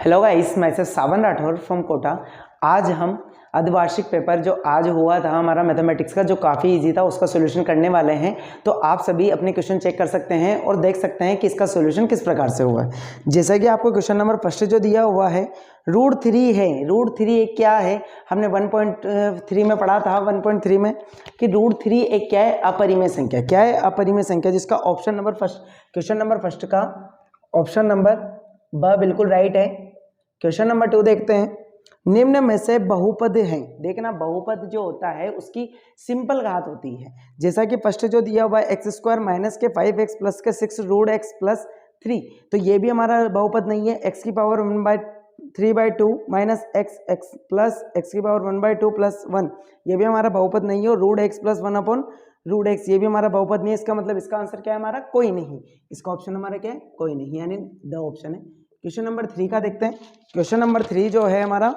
Hello guys, मैं से सावन Rathore from Kota. आज हम अर्धवार्षिक पेपर जो आज हुआ था हमारा मैथमेटिक्स का, जो काफ़ी इजी था, उसका सॉल्यूशन करने वाले हैं। तो आप सभी अपने क्वेश्चन चेक कर सकते हैं और देख सकते हैं कि इसका सॉल्यूशन किस प्रकार से हुआ है। जैसा कि आपको क्वेश्चन नंबर फर्स्ट जो दिया हुआ है, √3 है। √3 एक क्या है, हमने 1.3 में पढ़ा था, 1.3 में कि √3 एक क्या है, अपरिमेय संख्या। क्या है? अपरिमेय संख्या, जिसका option number first, question number first का ऑप्शन नंबर ब बिल्कुल राइट है। क्वेश्चन नंबर 2 देखते हैं। निम्न में से बहुपद है। देखना, बहुपद जो होता है उसकी सिंपल घात होती है। जैसा कि फर्स्ट जो दिया हुआ है x² माइनस के 5x प्लस के 6 √x प्लस 3, तो ये भी हमारा बहुपद नहीं है। x की power 1/3/2 minus x plus x की पावर 1/2 प्लस 1, ये भी हमारा बहुपद नहीं है। और √x प्लस 1/√x, ये भी हमारा बहुपद नहीं है। इसका मतलब इसका आंसर क्या है हमारा? कोई नहीं। इसका ऑप्शन हमारा क्या है? कोई नहीं, यानी द ऑप्शन है। क्वेश्चन नंबर 3 का देखते हैं। क्वेश्चन नंबर 3 जो है हमारा,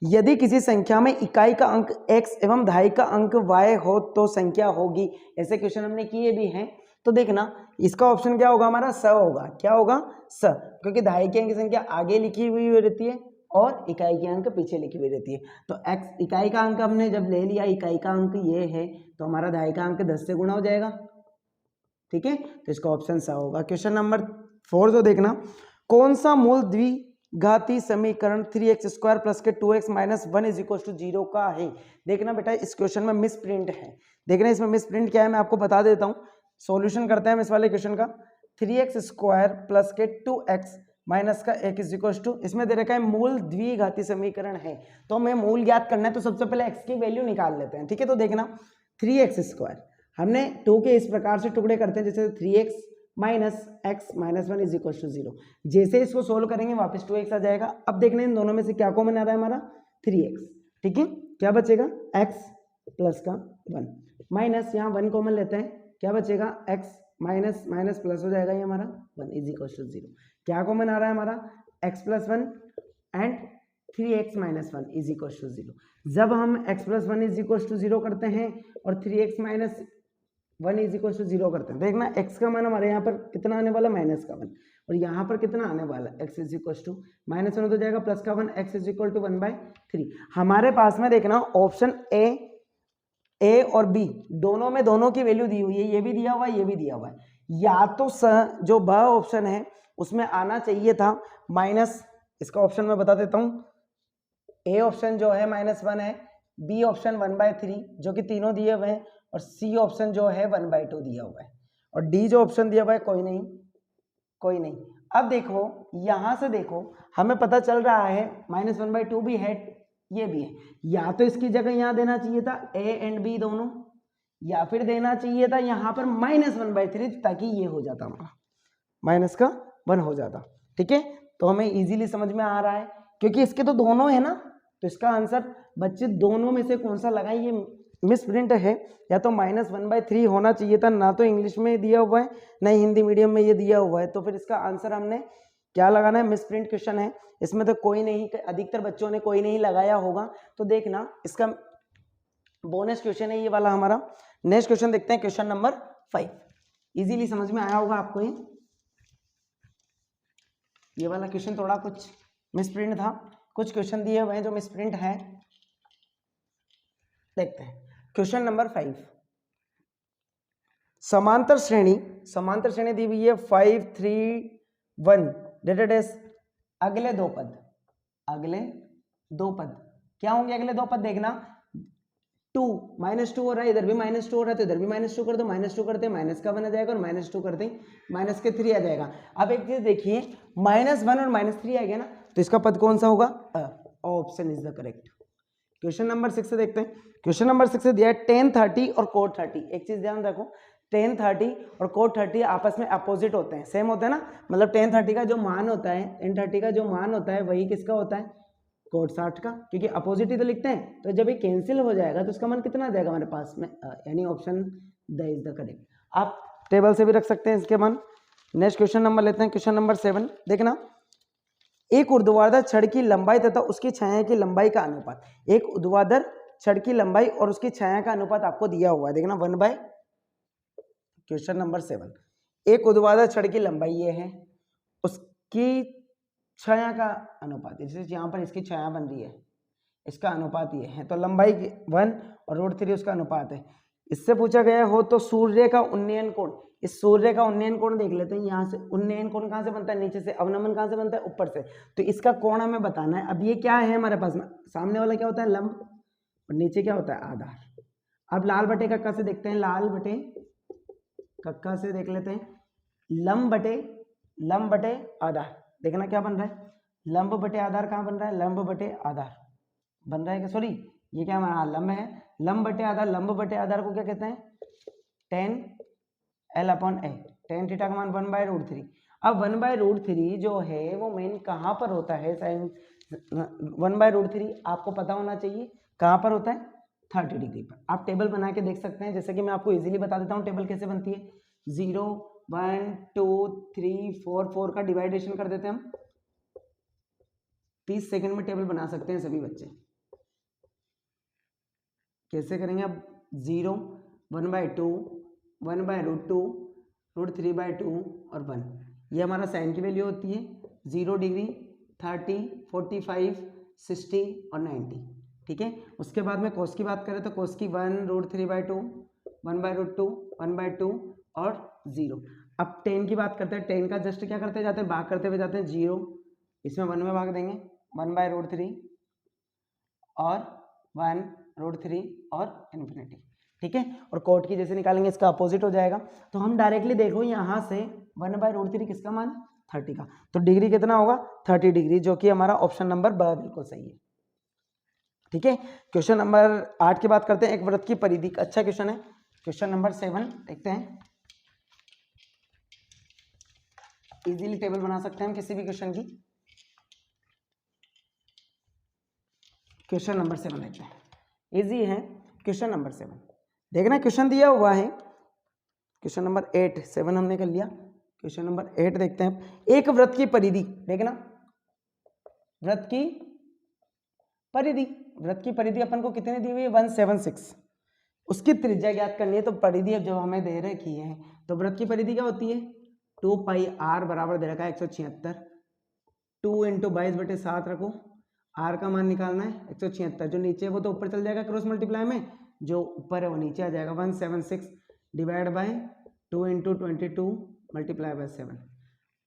यदि किसी संख्या में इकाई का अंक x एवं दहाई का अंक y हो तो संख्या होगी। ऐसे क्वेश्चन हमने किए भी हैं। तो देखना, इसका ऑप्शन क्या होगा हमारा? स होगा। क्या होगा? स, क्योंकि दहाई के अंक की संख्या आगे लिखी हुई रहती है और इकाई के अंक पीछे लिखी हुई रहती है। तो x इकाई का अंक हमने जब ले लिया, इकाई का अंक ये है, तो हमारा दहाई का अंक 10 से गुणा हो जाएगा। ठीक है, तो इसका ऑप्शन स होगा। क्वेश्चन नंबर 4 जो देखना, कौन सा मूल द्विघाती समीकरण 3x² प्लस के 2x minus 1 is equal to 0 का है? देखना बेटा, इस क्वेश्चन में मिस प्रिंट है। देखना इसमें मिस प्रिंट क्या है, मैं आपको बता देता हूँ। सॉल्यूशन करते हैं हम इस वाले क्वेश्चन का। 3x² प्लस के 2x माइनस का 1 इज इक्वल टू, इसमें दे रखा है मूल द्विघाती समीकरण है, तो हमें मूल ज्ञात करना है। तो सबसे पहले x की वैल्यू निकाल लेते हैं। ठीक है, तो देखना 3x² हमने 2 के इस प्रकार से टुकड़े करते हैं, जैसे 3x minus x minus 1 is equal to 0। जैसे इसको सोल्व करेंगे वापस 2x आ जाएगा। अब देखना इन दोनों में से क्या कॉमन आ रहा है हमारा? 3x। ठीक है, क्या बचेगा? x प्लस का 1 माइनस, यहाँ 1 कॉमन लेते हैं, क्या बचेगा? x माइनस माइनस प्लस हो जाएगा, ये हमारा 1 इज इक्वल टू 0। क्या कॉमन आ रहा है हमारा? x plus 1 and 3x minus 1 is equal to 0। जब हम x plus 1 is equal to 0 करते हैं और 3x minus 1 is equal to 0 करते हैं, देखना x का मान हमारे यहाँ पर कितना आने वाला? माइनस का 1, और यहाँ पर कितना आने वाला? x is equal to minus 1 हो जाएगा, प्लस का 1, x इज इक्वल टू 1/3। हमारे पास में देखना ऑप्शन ए और बी दोनों में दोनों की वैल्यू दी हुई है। ये भी दिया हुआ है, ये भी दिया हुआ है। या तो जो ब ऑप्शन है उसमें आना चाहिए था माइनस, इसका ऑप्शन मैं बता देता हूँ। ए ऑप्शन जो है -1 है, बी ऑप्शन 1/3 जो कि तीनों दिए हुए हैं, और सी ऑप्शन जो है 1/2 दिया हुआ है, और डी जो ऑप्शन दिया हुआ है कोई नहीं, कोई नहीं। अब देखो, यहां से देखो, हमें पता चल रहा है -1/2 भी है, ये भी है। या तो इसकी जगह यहां देना चाहिए था ए एंड बी दोनों, या फिर देना चाहिए था यहां पर -1/3, ताकि ये हो जाता हमारा माइनस का 1 हो जाता। ठीक है, तो हमें इजीली समझ में आ रहा है, क्योंकि इसके तो दोनों है ना, तो इसका आंसर बच्चे दोनों में से कौन सा लगाए? ये मिस प्रिंट है, या तो -1/3 होना चाहिए था, ना तो इंग्लिश में दिया हुआ है ना हिंदी मीडियम में ये दिया हुआ है। तो फिर इसका आंसर हमने क्या लगाना है? मिस प्रिंट क्वेश्चन है, इसमें तो कोई नहीं, अधिकतर बच्चों ने कोई नहीं लगाया होगा। तो देखना, इसका बोनस क्वेश्चन है ये वाला हमारा। नेक्स्ट क्वेश्चन देखते हैं, क्वेश्चन नंबर 5। इजीली समझ में आया होगा आपको ये वाला क्वेश्चन थोड़ा कुछ मिसप्रिंट था, कुछ क्वेश्चन दिए हुए हैं जो मिसप्रिंट है। देखते हैं क्वेश्चन नंबर 5। समांतर श्रेणी दी हुई है 5 3 1 डेटेड एस। अगले दो पद क्या होंगे? अगले दो पद देखना, 2 -2 हो रहा है, इधर भी -2 हो रहा है, तो इधर भी -2 कर दो। -2 करते माइनस का 1 आ जाएगा, और -2 करते माइनस के 3 आ जाएगा। अब एक चीज देखिए, -1 और -3 आ गया ना, तो इसका पद कौन सा होगा? Option is the correct. Question number 6 से देखते हैं। क्वेश्चन नंबर 6 से दिया है tan 30 और cot 30। एक चीज ध्यान रखो, tan 30 और cot 30 आपस में अपोजिट होते हैं, सेम होते हैं ना। मतलब tan 30 का जो मान होता है वही किसका होता है? cot 60 का, क्योंकि अपोजिट ही तो लिखते हैं। तो जब ये कैंसिल हो जाएगा तो उसका मान कितना आ जाएगा हमारे पास में? यानी option the is the correct. आप टेबल से भी रख सकते हैं इसके मान। नेक्स्ट क्वेश्चन नंबर लेते हैं, क्वेश्चन नंबर 7। देखना, एक ऊर्ध्वाधर छड़ की लंबाई तथा उसकी छाया की लंबाई का अनुपात। एक ऊर्ध्वाधर छड़ की लंबाई और उसकी छाया का अनुपात आपको दिया हुआ है। देखना क्वेश्चन नंबर 7, एक ऊर्ध्वाधर छड़ की लंबाई ये है, उसकी छाया का अनुपात, जैसे यहाँ पर इसकी छाया बन रही है, इसका अनुपात ये है, तो लंबाई 1 और √3 उसका अनुपात है। इससे पूछा गया हो तो सूर्य का उन्नयन कोण, इस सूर्य का उन्नयन कोण देख लेते हैं। यहाँ से उन्नयन कोण कहाँ से बनता है, नीचे से। अवनमन कहाँ से बनता है, ऊपर से। तो इसका कोण हमें बताना है। अब ये क्या है हमारे पास में, सामने वाला क्या होता है, लंब, और नीचे क्या होता है, आधार। अब लाल बटे कक्का से देखते हैं, लाल बटे कक्का से देख लेते हैं, लंब बटे आधार। देखना क्या बन रहा है, लंब बटे आधार कहाँ बन रहा है, लंब बटे आधार बन रहा है क्या, सॉरी ये क्या हमारा लंब है, लंब बटे आधार। लंब बटे आधार को क्या कहते हैं, tan L/A, tan थीटा का मान 1/√3। अब 1/√3 जो है वो मेन कहाँ पर होता है, साइन 1/√3 आपको पता होना चाहिए कहाँ पर होता है, 30 डिग्री पर। आप टेबल बना के देख सकते हैं, जैसे कि मैं आपको इजीली बता देता हूँ टेबल कैसे बनती है। 0 1 2 3 4 का डिवाइडेशन कर देते हैं हम, 30 सेकंड में टेबल बना सकते हैं सभी बच्चे। कैसे करेंगे अब, 0 1/2 1/√2 √3/2 और 1, ये हमारा साइन की वैल्यू होती है। 0 डिग्री 30 45 60 और 90, ठीक है। उसके बाद में कोस की बात करें तो कोस की 1 √3/2 1/√2 1/2 और 0। अब टेन की बात करते हैं, टेन का जस्ट क्या करते जाते हैं, भाग करते हुए जाते हैं 0, इसमें 1 में भाग देंगे 1/√3 और 1√3 और इन्फिनिटी, ठीक है। और कोट की जैसे निकालेंगे इसका अपोजिट हो जाएगा। तो हम डायरेक्टली देखो यहाँ से 1/√3 किसका मान, 30 का, तो डिग्री कितना होगा, 30 डिग्री, जो कि हमारा ऑप्शन नंबर ब बिल्कुल सही है, ठीक है। क्वेश्चन नंबर 8 की बात करते हैं, एक वृत्त की परिधि, अच्छा क्वेश्चन है। क्वेश्चन नंबर 7 देखते हैं, इजीली टेबल बना सकते हैं हम किसी भी क्वेश्चन की। क्वेश्चन नंबर 7 देखते हैं, इजी है क्वेश्चन नंबर 7। देखना क्वेश्चन दिया हुआ है, क्वेश्चन नंबर 8 7 हमने कर लिया। क्वेश्चन नंबर 8 देखते हैं, एक वृत्त की परिधि, देखना वृत्त की परिधि, वृत्त की परिधि अपन को कितनी दी हुई है, 176। उसकी त्रिज्या ज्ञात करनी है, तो परिधि जो हमें दे रखी है, तो वृत्त की परिधि क्या होती है, 2πr बराबर दे रखा है 176, 2 × 22/7 रखो, r का मान निकालना है 176, जो नीचे है वो तो ऊपर चल जाएगा क्रॉस मल्टीप्लाई में, जो ऊपर है वो नीचे आ जाएगा। 176 डिवाइड बाय 2 × 22 मल्टीप्लाई बाय 7।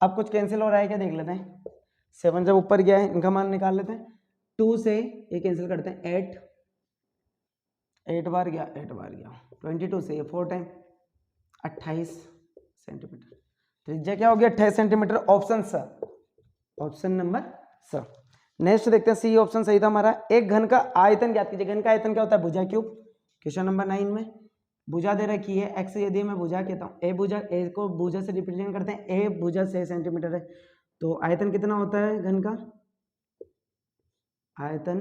अब कुछ कैंसिल हो रहा है क्या, देख लेते हैं। 7 जब ऊपर गया है, इनका मान निकाल लेते हैं। 2 से ये कैंसिल करते हैं, 8 बार गया, 8 बार गया, 22 से ये 4 टाइम 28 सेंटीमीटर, त्रिज्या क्या हो गया, 28 सेंटीमीटर। ऑप्शन स, ऑप्शन नंबर स। नेक्स्ट देखते हैं, सी ऑप्शन सही था हमारा। एक घन का आयतन ज्ञात कीजिए। घन का आयतन क्या होता है, भुजा क्यूब। क्वेश्चन नंबर 9 में भुजा दे रखी है, एक्स यदि मैं भुजा कहता हूँ, ए भुजा, ए को भुजा से रिप्रेजेंट करते हैं, ए भुजा 6 सेंटीमीटर है, तो आयतन कितना होता है घन का, आयतन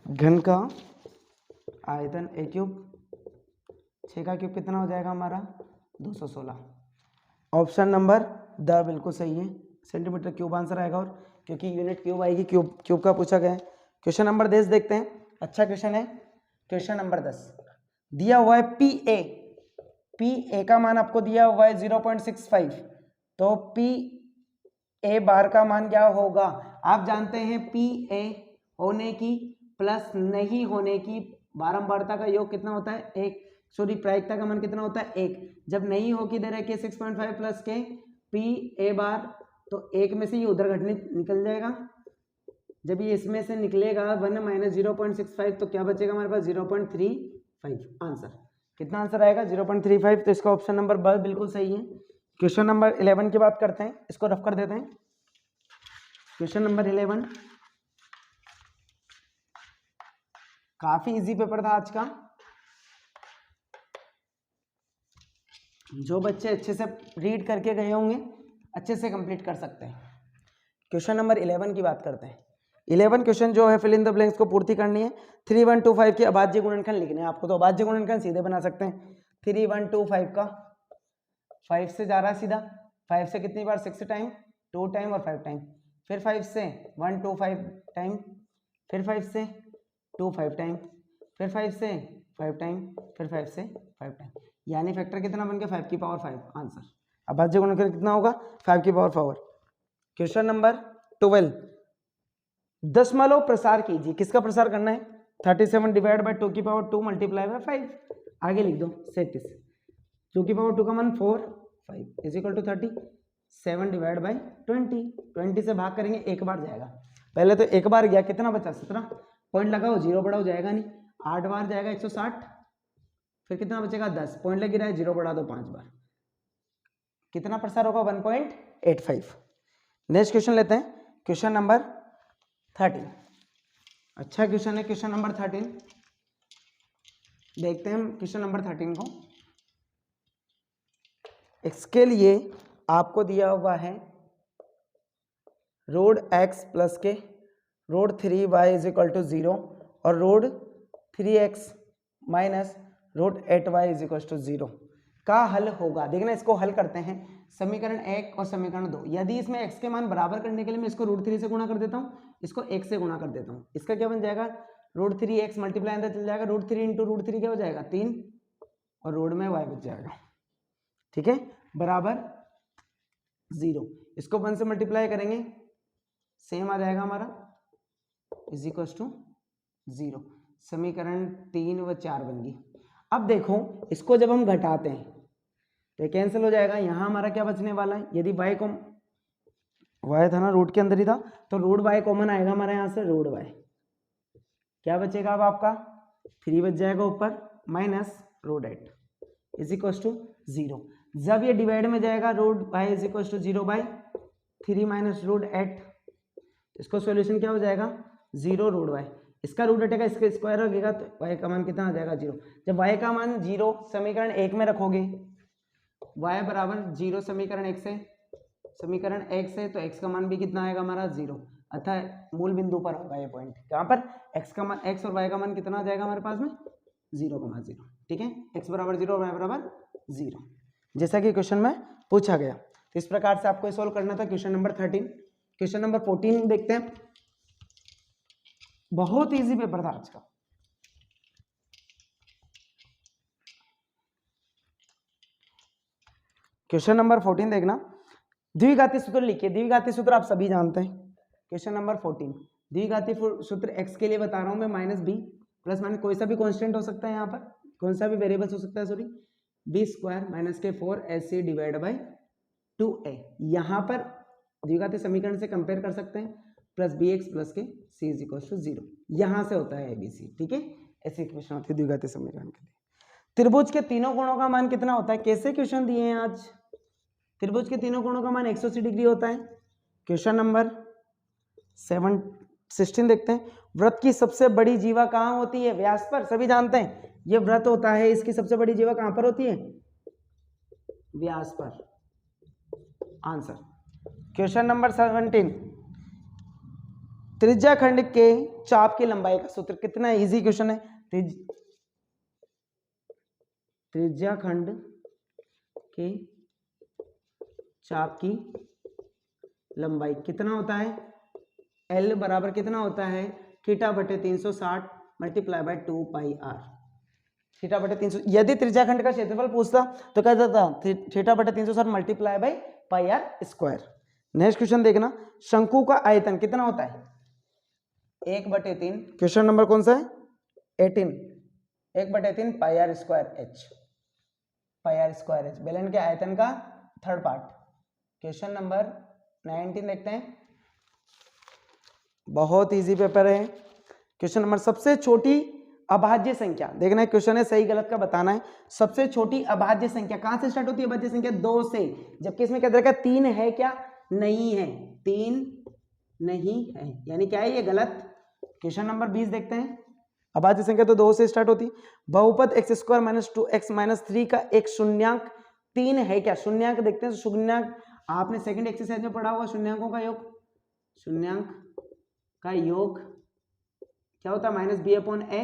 घन का आयतन ए क्यूब, 6 का क्यूब कितना हो जाएगा हमारा, 216। ऑप्शन नंबर द बिल्कुल सही है, सेंटीमीटर क्यूब आंसर आएगा, और क्योंकि यूनिट क्यूब आएगी, क्यूब का पूछा गया है। क्वेश्चन नंबर 10 देखते हैं, अच्छा क्वेश्चन है। क्वेश्चन नंबर 10 दिया हुआ है पी ए का मान आपको दिया हुआ है 0.65, तो पी ए बार का मान क्या होगा, आप जानते हैं पी ए होने की प्लस नहीं होने की बारंबारता का योग कितना होता है, 1, सॉरी प्रायिकता का मान कितना होता है, 1। जब नहीं हो किधर है के 6.5 प्लस के पी ए बार, तो 1 में से ये उधर घटने निकल जाएगा। जब ये इसमें से निकलेगा 1 - 0.65, तो क्या बचेगा हमारे पास, 0.35 आंसर। कितना आंसर आएगा, 0.35। तो इसका ऑप्शन नंबर ब बिल्कुल सही है। क्वेश्चन नंबर 11 की बात करते हैं, इसको रफ कर देते हैं। क्वेश्चन नंबर 11 काफी इजी पेपर था आज का, जो बच्चे अच्छे से रीड करके गए होंगे अच्छे से कंप्लीट कर सकते हैं। क्वेश्चन नंबर 11 की बात करते हैं। 11 क्वेश्चन जो है फिल इन द ब्लैंक्स को पूर्ति करनी है। 3125 के अभाज्य गुणनखंड लिखने हैं आपको, तो अभाज्य गुणनखंड सीधे बना सकते हैं। 3125 का 5 से जा रहा है सीधा, 5 से कितनी बार, 6 टाइम, 2 टाइम और 5 टाइम, फिर 5 से 125 टाइम, फिर 5 से 25 टाइम, फिर 5 से 5 टाइम, फिर 5 से 5 टाइम। यानी फैक्टर कितना बन गया 5 की पावर 5 आंसर। अभाज्य गुणनखंड कितना होगा 5 की पावर 4। क्वेश्चन नंबर 12 दशमलव प्रसार कीजिए। किसका प्रसार करना है 37 डिवाइड बाय 2 की पावर 2 मल्टीप्लाई बाय 5। आगे लिख दो 37 2 की पावर 2 का मान 4 5 is equal to 37 divide by 20 से भाग करेंगे एक बार जाएगा, पहले तो एक बार गया कितना बचा 17 पॉइंट लगाओ 0 बढ़ाओ जाएगा नहीं, 8 बार जाएगा 160 फिर कितना बचेगा 10 पॉइंट लग रहा है 0 बढ़ा दो 5 बार कितना प्रसार होगा 1.85। नेक्स्ट क्वेश्चन लेते हैं क्वेश्चन नंबर 13। अच्छा क्वेश्चन है क्वेश्चन नंबर 13। देखते हैं क्वेश्चन नंबर 13 को। इसके लिए आपको दिया हुआ है रोड x प्लस के root 3y is equal to 0 और root 3x minus root 8y is equal to 0 का हल होगा। देखना इसको हल करते हैं समीकरण 1 और समीकरण 2। यदि इसमें x के मान बराबर करने के लिए मैं इसको रूट 3 से गुणा कर देता हूँ, इसको 1 से गुणा कर देता हूँ, इसका क्या बन जाएगा रूट 3x मल्टीप्लाई अंदर चल जाएगा, रूट 3 इंटू रूट 3 क्या हो जाएगा 3 और रोड में y बच जाएगा, ठीक है, बराबर 0। इसको 1 से मल्टीप्लाई करेंगे सेम आ जाएगा हमारा इज इक्वल टू 0। समीकरण 3 व 4 बन गई। अब देखो इसको जब हम घटाते हैं तो कैंसिल हो जाएगा, यहाँ हमारा क्या बचने वाला है, यदि y को y था ना रूट के अंदर ही था तो रूट y कॉमन आएगा हमारे यहाँ से, रूट y क्या बचेगा अब आपका 3 बच जाएगा ऊपर minus root 8 is equal to 0। जब ये डिवाइड में जाएगा root y is equal to 0 by 3 minus root 8, इसको सॉल्यूशन क्या हो जाएगा 0 रूट y, इसका रूट हटेगा इसका स्क्वायर लगेगा तो y का मान कितना आ जाएगा 0। जब y का मान 0 समीकरण 1 में रखोगे y बराबर 0 समीकरण 1 से तो x का मान भी कितना आएगा हमारा 0, अतः मूल बिंदु पर होगा ये पॉइंट, कहाँ पर x का मान x और y का मान कितना आ जाएगा हमारे पास में 0,0, ठीक है, x बराबर 0 और y बराबर 0 जैसा कि क्वेश्चन में पूछा गया। तो इस प्रकार से आपको सोल्व करना था क्वेश्चन नंबर 13। क्वेश्चन नंबर 14 देखते हैं, बहुत इजी पेपर था आज का। क्वेश्चन नंबर 14 देखना, द्विघाती सूत्र लिखिए। द्विघाती सूत्र आप सभी जानते हैं। क्वेश्चन नंबर 14 द्विघाती सूत्र x के लिए बता रहा हूं मैं माइनस बी प्लस माइनस कोई सा भी कांस्टेंट हो सकता है, यहाँ पर कौन सा भी वेरिएबल्स हो सकता है, सॉरी बी स्क्वायर माइनस के 4ac डिवाइड बाई 2a। यहाँ पर द्विघाती समीकरण से कंपेयर कर सकते हैं प्लस बी एक्स प्लस के सी इज इक्वल टू 0, यहाँ से होता है ABC, ठीक है, ऐसी इक्वेशन होती है द्विघाती समीकरण के लिए। त्रिभुज के तीनों कोणों का मान कितना होता है, कैसे क्वेश्चन दिए हैं आज। त्रिभुज के तीनों कोणों का मान 180 डिग्री होता है। क्वेश्चन नंबर 16 देखते हैं, वृत्त की सबसे बड़ी जीवा कहाँ होती है, व्यास पर, सभी जानते हैं ये वृत्त होता है, इसकी सबसे बड़ी जीवा कहाँ पर होती है, व्यास पर, आंसर। क्वेश्चन नंबर 17 त्रिज्या खंड के चाप की लंबाई का सूत्र, कितना इजी क्वेश्चन है। त्रिज्या खंड के चाप की लंबाई कितना होता है, L बराबर कितना होता है थीटा बटे 360 मल्टीप्लाई बाय 2 पाई r, थीटा बटे 300। यदि त्रिज्या खंड का क्षेत्रफल पूछता तो क्या देता थीटा बटे 360 multiply by pi r square. Next question देखना, शंकु का आयतन कितना होता है 1/3। क्वेश्चन नंबर कौन सा है 18, 1/3 पाई r स्क्वायर h, पाई r स्क्वायर h बेलन के आयतन का थर्ड पार्ट। क्वेश्चन नंबर 19 देखते हैं, बहुत इजी पेपर है। क्वेश्चन नंबर, सबसे छोटी अभाज्य संख्या, देखना है क्वेश्चन है सही गलत का बताना है। सबसे छोटी अभाज्य संख्या कहां से स्टार्ट होती है, अभाज्य संख्या 2 से, जबकि इसमें क्या दे रखा है 3 है, क्या नहीं है, 3 नहीं है, यानी क्या है ये गलत। क्वेश्चन नंबर 20 देखते हैं, अभाज्य संख्या तो 2 से स्टार्ट होती है। बहुपद x square minus 2x minus 3 का एक शून्यांक 3 है क्या, शून्यांक देखते हैं। शून्यांक आपने सेकंड एक्सरसाइज में पढ़ा होगा, शून्यांकों का योग, शून्यांक का योग क्या होता है माइनस बी अपॉन ए,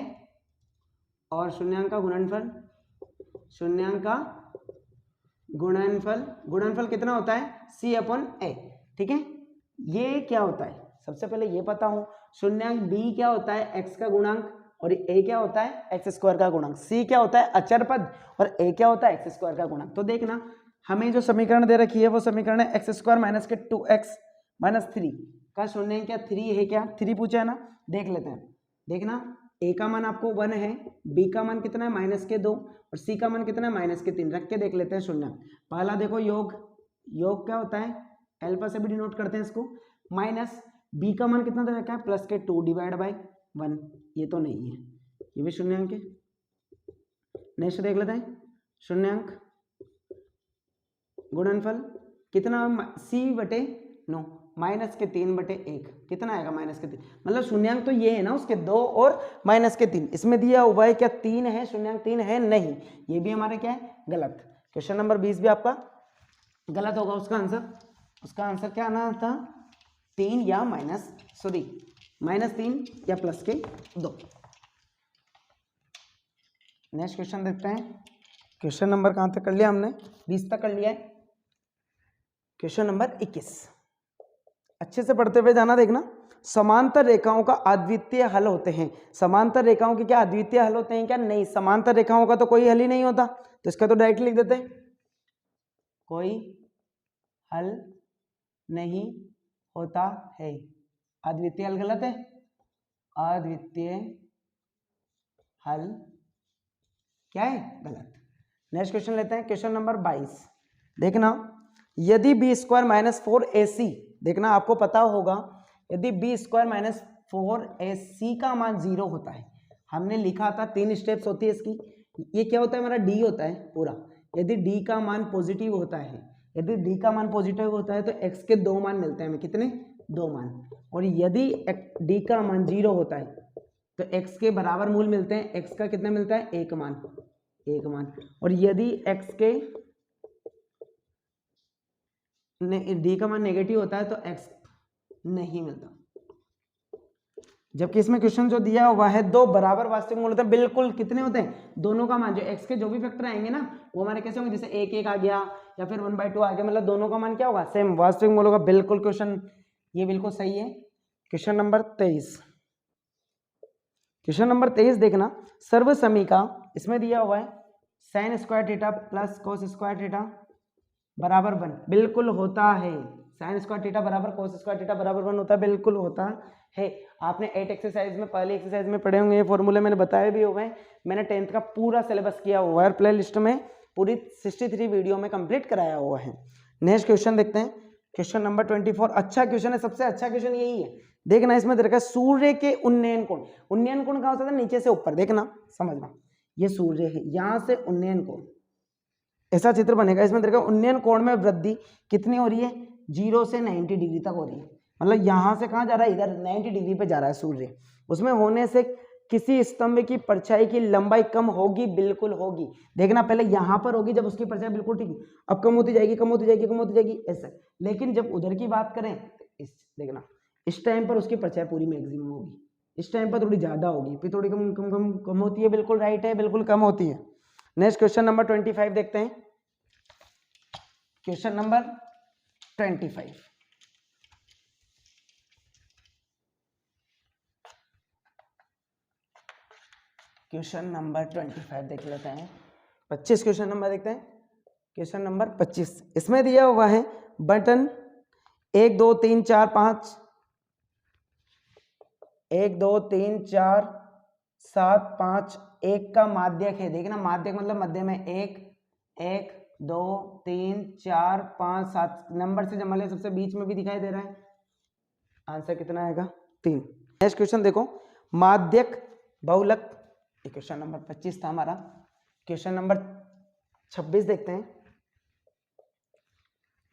और शून्यांक का गुणनफल, शून्यांक का गुणनफल, गुणनफल कितना होता है सी अपॉन ए, ठीक है। ये क्या होता है, सबसे पहले ये पता हो, शून्यांक b क्या होता है x का गुणांक और a क्या होता है एक्स स्क्वायर का गुणक, c क्या होता है अचर पद और a क्या होता है एक्स स्क्वायर का गुणक। तो देखना हमें जो समीकरण दे रखी है वो समीकरण है एक्स स्क्वायर माइनस के 2x माइनस 3 का शून्य है क्या 3 है क्या 3 पूछा है ना, देख लेते हैं। देखना a का मान आपको 1 है, b का मान कितना है माइनस के 2 और c का मान कितना है माइनस के 3, रख के देख लेते हैं शून्य। पहला देखो योग, योग क्या होता है अल्फा से भी डिनोट करते हैं इसको, माइनस b का मान कितना दे रखा है प्लस के 2 डिवाइड बाई 1, ये तो नहीं है, ये भी शून्य अंक है। नेक्स्ट देख लेते हैं शून्य अंक गुणनफल कितना c बटे 9 माइनस के 3 बटे 1 कितना आएगा माइनस के 3, मतलब शून्यांक तो ये है ना उसके 2 और माइनस के 3, इसमें दिया हुआ है क्या 3 है शून्यांक 3 है नहीं, ये भी हमारा क्या है गलत। क्वेश्चन नंबर 20 भी आपका गलत होगा, उसका आंसर क्या आना था 3 या माइनस 3 या प्लस के 2। नेक्स्ट क्वेश्चन देखते हैं। क्वेश्चन नंबर कहाँ तक कर लिया हमने 20 तक कर लिया है। क्वेश्चन नंबर 21 अच्छे से पढ़ते हुए जाना, देखना समांतर रेखाओं का अद्वितीय हल होते हैं। समांतर रेखाओं के क्या अद्वितीय हल होते हैं क्या, नहीं समांतर रेखाओं का तो कोई हल ही नहीं होता, तो इसका तो डायरेक्ट लिख देते हैं कोई हल नहीं होता है। अद्वितीय हल गलत है, अद्वितीय हल क्या है गलत। नेक्स्ट क्वेश्चन लेते हैं क्वेश्चन नंबर 22। देखना यदि बी स्क्वायर माइनस 4ac, देखना आपको पता होगा यदि बी स्क्वायर माइनस 4ac का मान 0 होता है, हमने लिखा था 3 स्टेप्स होती है इसकी, ये क्या होता है हमारा d होता है पूरा। यदि d का मान पॉजिटिव होता है, यदि d का मान पॉजिटिव होता है तो x के 2 मान मिलते हैं हमें, कितने 2 मान, और यदि d का मान 0 होता है तो x के बराबर मूल मिलते हैं, x का कितना मिलता है 1 मान, और यदि x के d का मान नेगेटिव होता है तो x नहीं मिलता। जबकि इसमें क्वेश्चन जो दिया हुआ है 2 बराबर वास्तविक मूल होते हैं, बिल्कुल कितने होते हैं दोनों का मान, जो x के जो भी फैक्टर आएंगे ना वो हमारे कैसे होंगे, जैसे 1 1 आ गया या फिर 1/2 आ गया, मतलब दोनों का मान क्या होगा सेम वास्तविक मूल होगा। बिल्कुल क्वेश्चन ये बिल्कुल सही है। क्वेश्चन नंबर 23, क्वेश्चन नंबर 23 देखना सर्व समीका, इसमें दिया हुआ है sine square theta plus cos square theta बराबर 1, बिल्कुल होता है। साइन स्क्वायर थीटा बराबर कोस स्क्वायर थीटा बराबर 1 होता है, बिल्कुल होता है। आपने 8 एक्सरसाइज में पहली एक्सरसाइज में पढ़े होंगे, ये फॉर्मूले मैंने बताए भी हुए हैं, मैंने 10th का पूरा सिलेबस किया हुआ है, प्ले लिस्ट में पूरी 63 वीडियो में कंप्लीट कराया हुआ है। नेक्स्ट क्वेश्चन देखते हैं क्वेश्चन नंबर 24, अच्छा क्वेश्चन है, सबसे अच्छा क्वेश्चन यही है। देखना इसमें दे रखा है सूर्य के उन्नयन कोण, उन्नयन कोण कहाँ होता है नीचे से ऊपर, देखना समझना ये सूर्य है, यहाँ से उन्नयन कोण ऐसा चित्र बनेगा, इसमें देखो उन्नयन कोण में वृद्धि कितनी हो रही है 0 से 90 डिग्री तक हो रही है, मतलब यहाँ से कहाँ जा रहा है इधर 90 डिग्री पे जा रहा है सूर्य। उसमें होने से किसी स्तंभ की परछाई की लंबाई कम होगी, बिल्कुल होगी। देखना पहले यहाँ पर होगी जब उसकी परछाई बिल्कुल ठीक, अब कम होती जाएगी कम होती जाएगी कम होती जाएगी ऐसा, लेकिन जब उधर की बात करें इस देखना इस टाइम पर उसकी परछाई पूरी मैक्सिमम होगी, इस टाइम पर थोड़ी ज्यादा होगी, फिर थोड़ी कम कम कम कम होती है, बिल्कुल राइट है बिल्कुल कम होती है। नेक्स्ट क्वेश्चन नंबर 25 देखते हैं। क्वेश्चन नंबर 25, क्वेश्चन नंबर 25 देख लेते हैं। 25 क्वेश्चन नंबर देखते हैं। क्वेश्चन नंबर 25, इसमें दिया हुआ है बटन 1 2 3 4 5 1 2 3 4 7 5 1 का माध्यक है। देखना माध्यक मतलब मध्य में 1 1 2 3 4 5 7 नंबर से जमा ले, सबसे बीच में भी दिखाई दे रहा है, आंसर कितना आएगा 3। नेक्स्ट क्वेश्चन देखो माध्यक बहुलक, क्वेश्चन नंबर 25 था हमारा। क्वेश्चन नंबर 26 देखते हैं।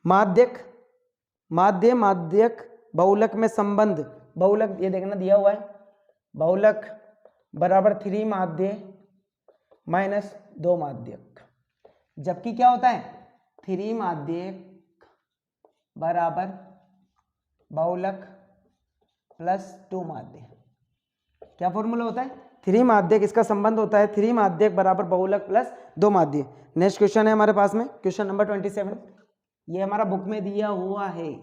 माध्यक बहुलक में संबंध, बहुलक ये देखना दिया हुआ है बहुलक बराबर 3 माध्य माइनस 2 माध्यक, जबकि क्या होता है 3 माध्यक बराबर बहुलक प्लस 2 माध्यक, क्या फॉर्मूला होता है 3 माध्यक, इसका संबंध होता है 3 माध्यक बराबर बहुलक प्लस 2 माध्यक। नेक्स्ट क्वेश्चन है हमारे पास में क्वेश्चन नंबर 27, ये हमारा बुक में दिया हुआ है,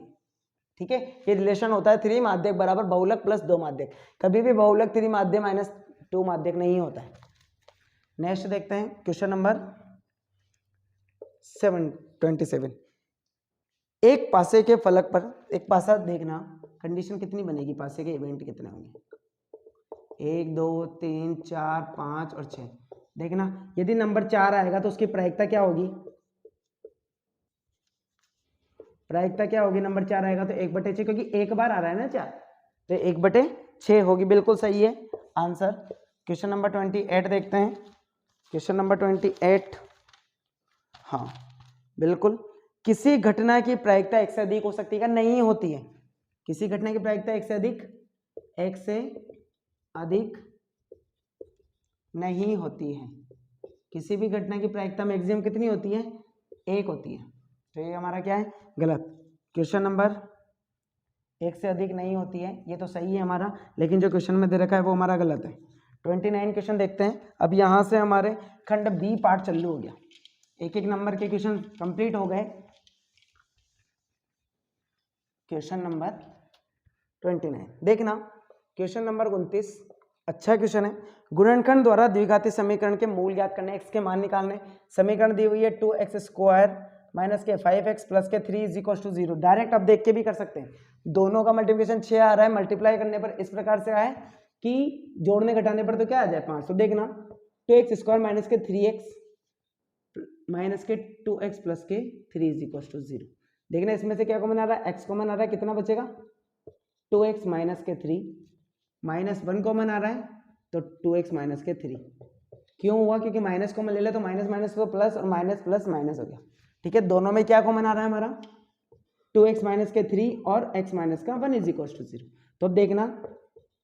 ठीक है। ये रिलेशन होता है 3 माध्यक बराबर बहुलक प्लस 2 माध्यक, कभी भी बहुलक 3 माध्यक माइनस टू माध्यक नहीं होता है। नेक्स्ट देखते हैं क्वेश्चन नंबर 27। एक पासे के फलक पर, एक पासा देखना कंडीशन कितनी बनेगी, पासे के इवेंट कितने होंगे, 1 2 3 4 5 और 6। देखना यदि नंबर 4 आएगा तो उसकी प्रायिकता क्या होगी, प्रायिकता क्या होगी, नंबर 4 आएगा तो 1/6, क्योंकि एक बार आ रहा है ना 4, तो 1/6 होगी। बिल्कुल सही है आंसर। क्वेश्चन नंबर 28 देखते हैं। क्वेश्चन नंबर 28, हाँ बिल्कुल, किसी घटना की प्रायिकता एक से अधिक हो सकती है, नहीं होती है। किसी घटना की प्रायिकता एक से अधिक नहीं होती है। किसी भी घटना की प्रायिकता मैक्सिमम कितनी होती है, 1 होती है। तो ये हमारा क्या है, गलत। क्वेश्चन नंबर 1 से अधिक नहीं होती है, ये तो सही है हमारा, लेकिन जो क्वेश्चन में दे रखा है वो हमारा गलत है। 29 क्वेश्चन देखते हैं। अब यहाँ से हमारे खंड बी पार्ट चालू हो गया, एक एक नंबर के क्वेश्चन कंप्लीट हो गए। क्वेश्चन नंबर 29 देखना, क्वेश्चन नंबर 29 अच्छा क्वेश्चन है। गुणनखंड द्वारा द्विघाती समीकरण के मूल ज्ञात करने, x के मान निकालने। समीकरण दी हुई है 2x² माइनस के 5x प्लस के 3 = 0। डायरेक्ट आप देख के भी कर सकते हैं, दोनों का मल्टीप्लिकेशन 6 आ रहा है, मल्टीप्लाई करने पर इस प्रकार से आए कि जोड़ने घटाने पर तो क्या आ जाए 5। तो देखना 2x² माइनस के 3x माइनस के 2x प्लस के 3 = 0। देखना इसमें से क्या कॉमन आ रहा है, x कॉमन आ रहा है, कितना बचेगा 2x माइनस के 3, माइनस 1 कॉमन आ रहा है तो 2x माइनस के 3। क्यों हुआ, क्योंकि माइनस कॉमन ले ले तो माइनस माइनस को प्लस और माइनस प्लस माइनस हो गया। ठीक है, दोनों में क्या कॉमन आ रहा है हमारा 2x माइनस के 3 और x माइनस का 1 = 0। तो देखना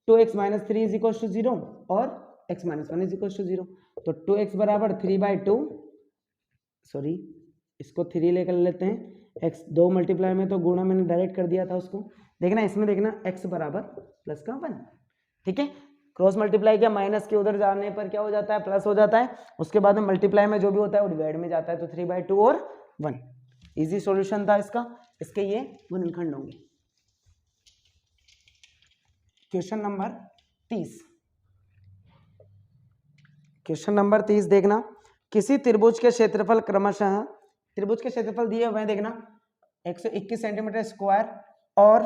2x माइनस 3 = 0 और x माइनस 1 = 0। तो 2x बराबर 3/2, सॉरी इसको 3 लेकर लेते हैं, x 2 मल्टीप्लाई में तो गुणा मैंने डायरेक्ट कर दिया था उसको। देखना इसमें देखना x बराबर प्लस का 1। ठीक है, क्रॉस मल्टीप्लाई किया, माइनस के उधर जाने पर क्या हो जाता है, प्लस हो जाता है। उसके बाद में मल्टीप्लाई में जो भी होता है वो डिवाइड में जाता है, तो 3/2 और 1 इजी सॉल्यूशन था इसका। इसके ये गुणनखंड होंगे। Question number 30। क्वेश्चन नंबर 30 देखना, किसी त्रिभुज के क्षेत्रफल क्रमशः, त्रिभुज के क्षेत्रफल दिए हुए हैं देखना 121 सेंटीमीटर स्क्वायर और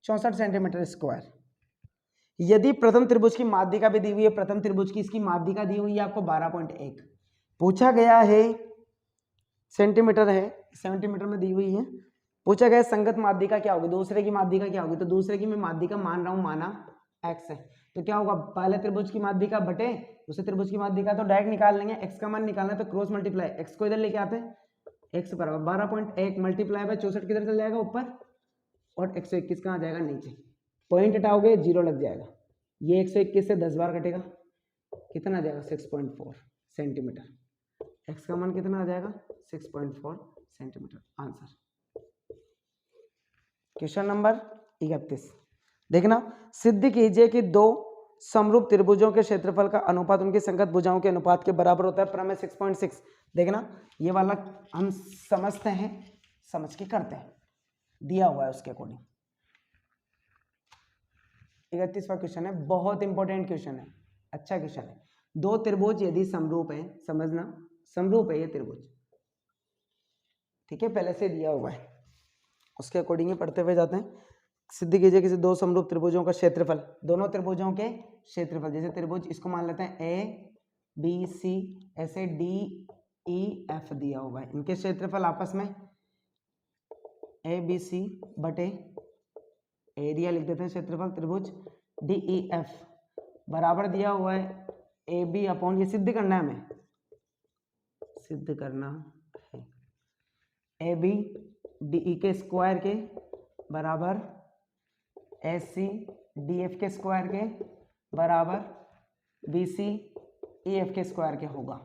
64 सेंटीमीटर स्क्वायर। यदि प्रथम त्रिभुज की माध्यिका भी दी हुई है, प्रथम त्रिभुज की इसकी माध्यिका दी हुई है आपको 12.1, पूछा गया है सेंटीमीटर है, सेंटीमीटर में दी हुई है, पूछा गया संगत माध्यिका क्या होगी, दूसरे की माध्यिका क्या होगी। तो दूसरे की मैं माध्यिका मान रहा हूं, माना x है, तो क्या होगा पहले त्रिभुज की माध्यिका बटे दूसरे त्रिभुज की माध्यिका, तो डायरेक्ट निकाल लेंगे। x का मान निकालना है तो क्रॉस मल्टीप्लाई, x को इधर लेके आते हैं, x बराबर 12.1 मल्टीप्लाई बाय 64 किधर चल जाएगा ऊपर और 121 कहाँ आ जाएगा नीचे। पॉइंट हटाओगे 0 लग जाएगा, ये 121 से 10 बार कटेगा, कितना आ जाएगा 6.4 सेंटीमीटर। x का मान कितना आ जाएगा 6.4 सेंटीमीटर। आंसर। क्वेश्चन नंबर 31 देखना, सिद्ध कीजिए कि दो समरूप त्रिभुजों के क्षेत्रफल का अनुपात उनकी संगत भुजाओं के अनुपात के बराबर होता है। प्रमेय 6.6 देखना, ये वाला हम समझते हैं, समझ के करते हैं, दिया हुआ है उसके अकॉर्डिंग। 31वां क्वेश्चन है, बहुत इंपॉर्टेंट क्वेश्चन है, अच्छा क्वेश्चन है। दो त्रिभुज यदि समरूप है, समझना समरूप है ये त्रिभुज, ठीक है, पहले से दिया हुआ है, उसके अकॉर्डिंग ही पढ़ते हुए जाते हैं। सिद्ध कीजिए किसी दो समरूप त्रिभुजों का क्षेत्रफल, दोनों त्रिभुजों के क्षेत्रफल, जैसे त्रिभुज इसको मान लेते हैं ABC, ऐसे DEF दिया हुआ है, इनके क्षेत्रफल आपस में ABC बटे एरिया लिख देते हैं क्षेत्रफल, त्रिभुज DEF बराबर दिया हुआ है AB अपॉन, ये सिद्ध करना है हमें, सिद्ध करना है AB DE के स्क्वायर के बराबर AC DF के स्क्वायर के बराबर BC EF के स्क्वायर के होगा।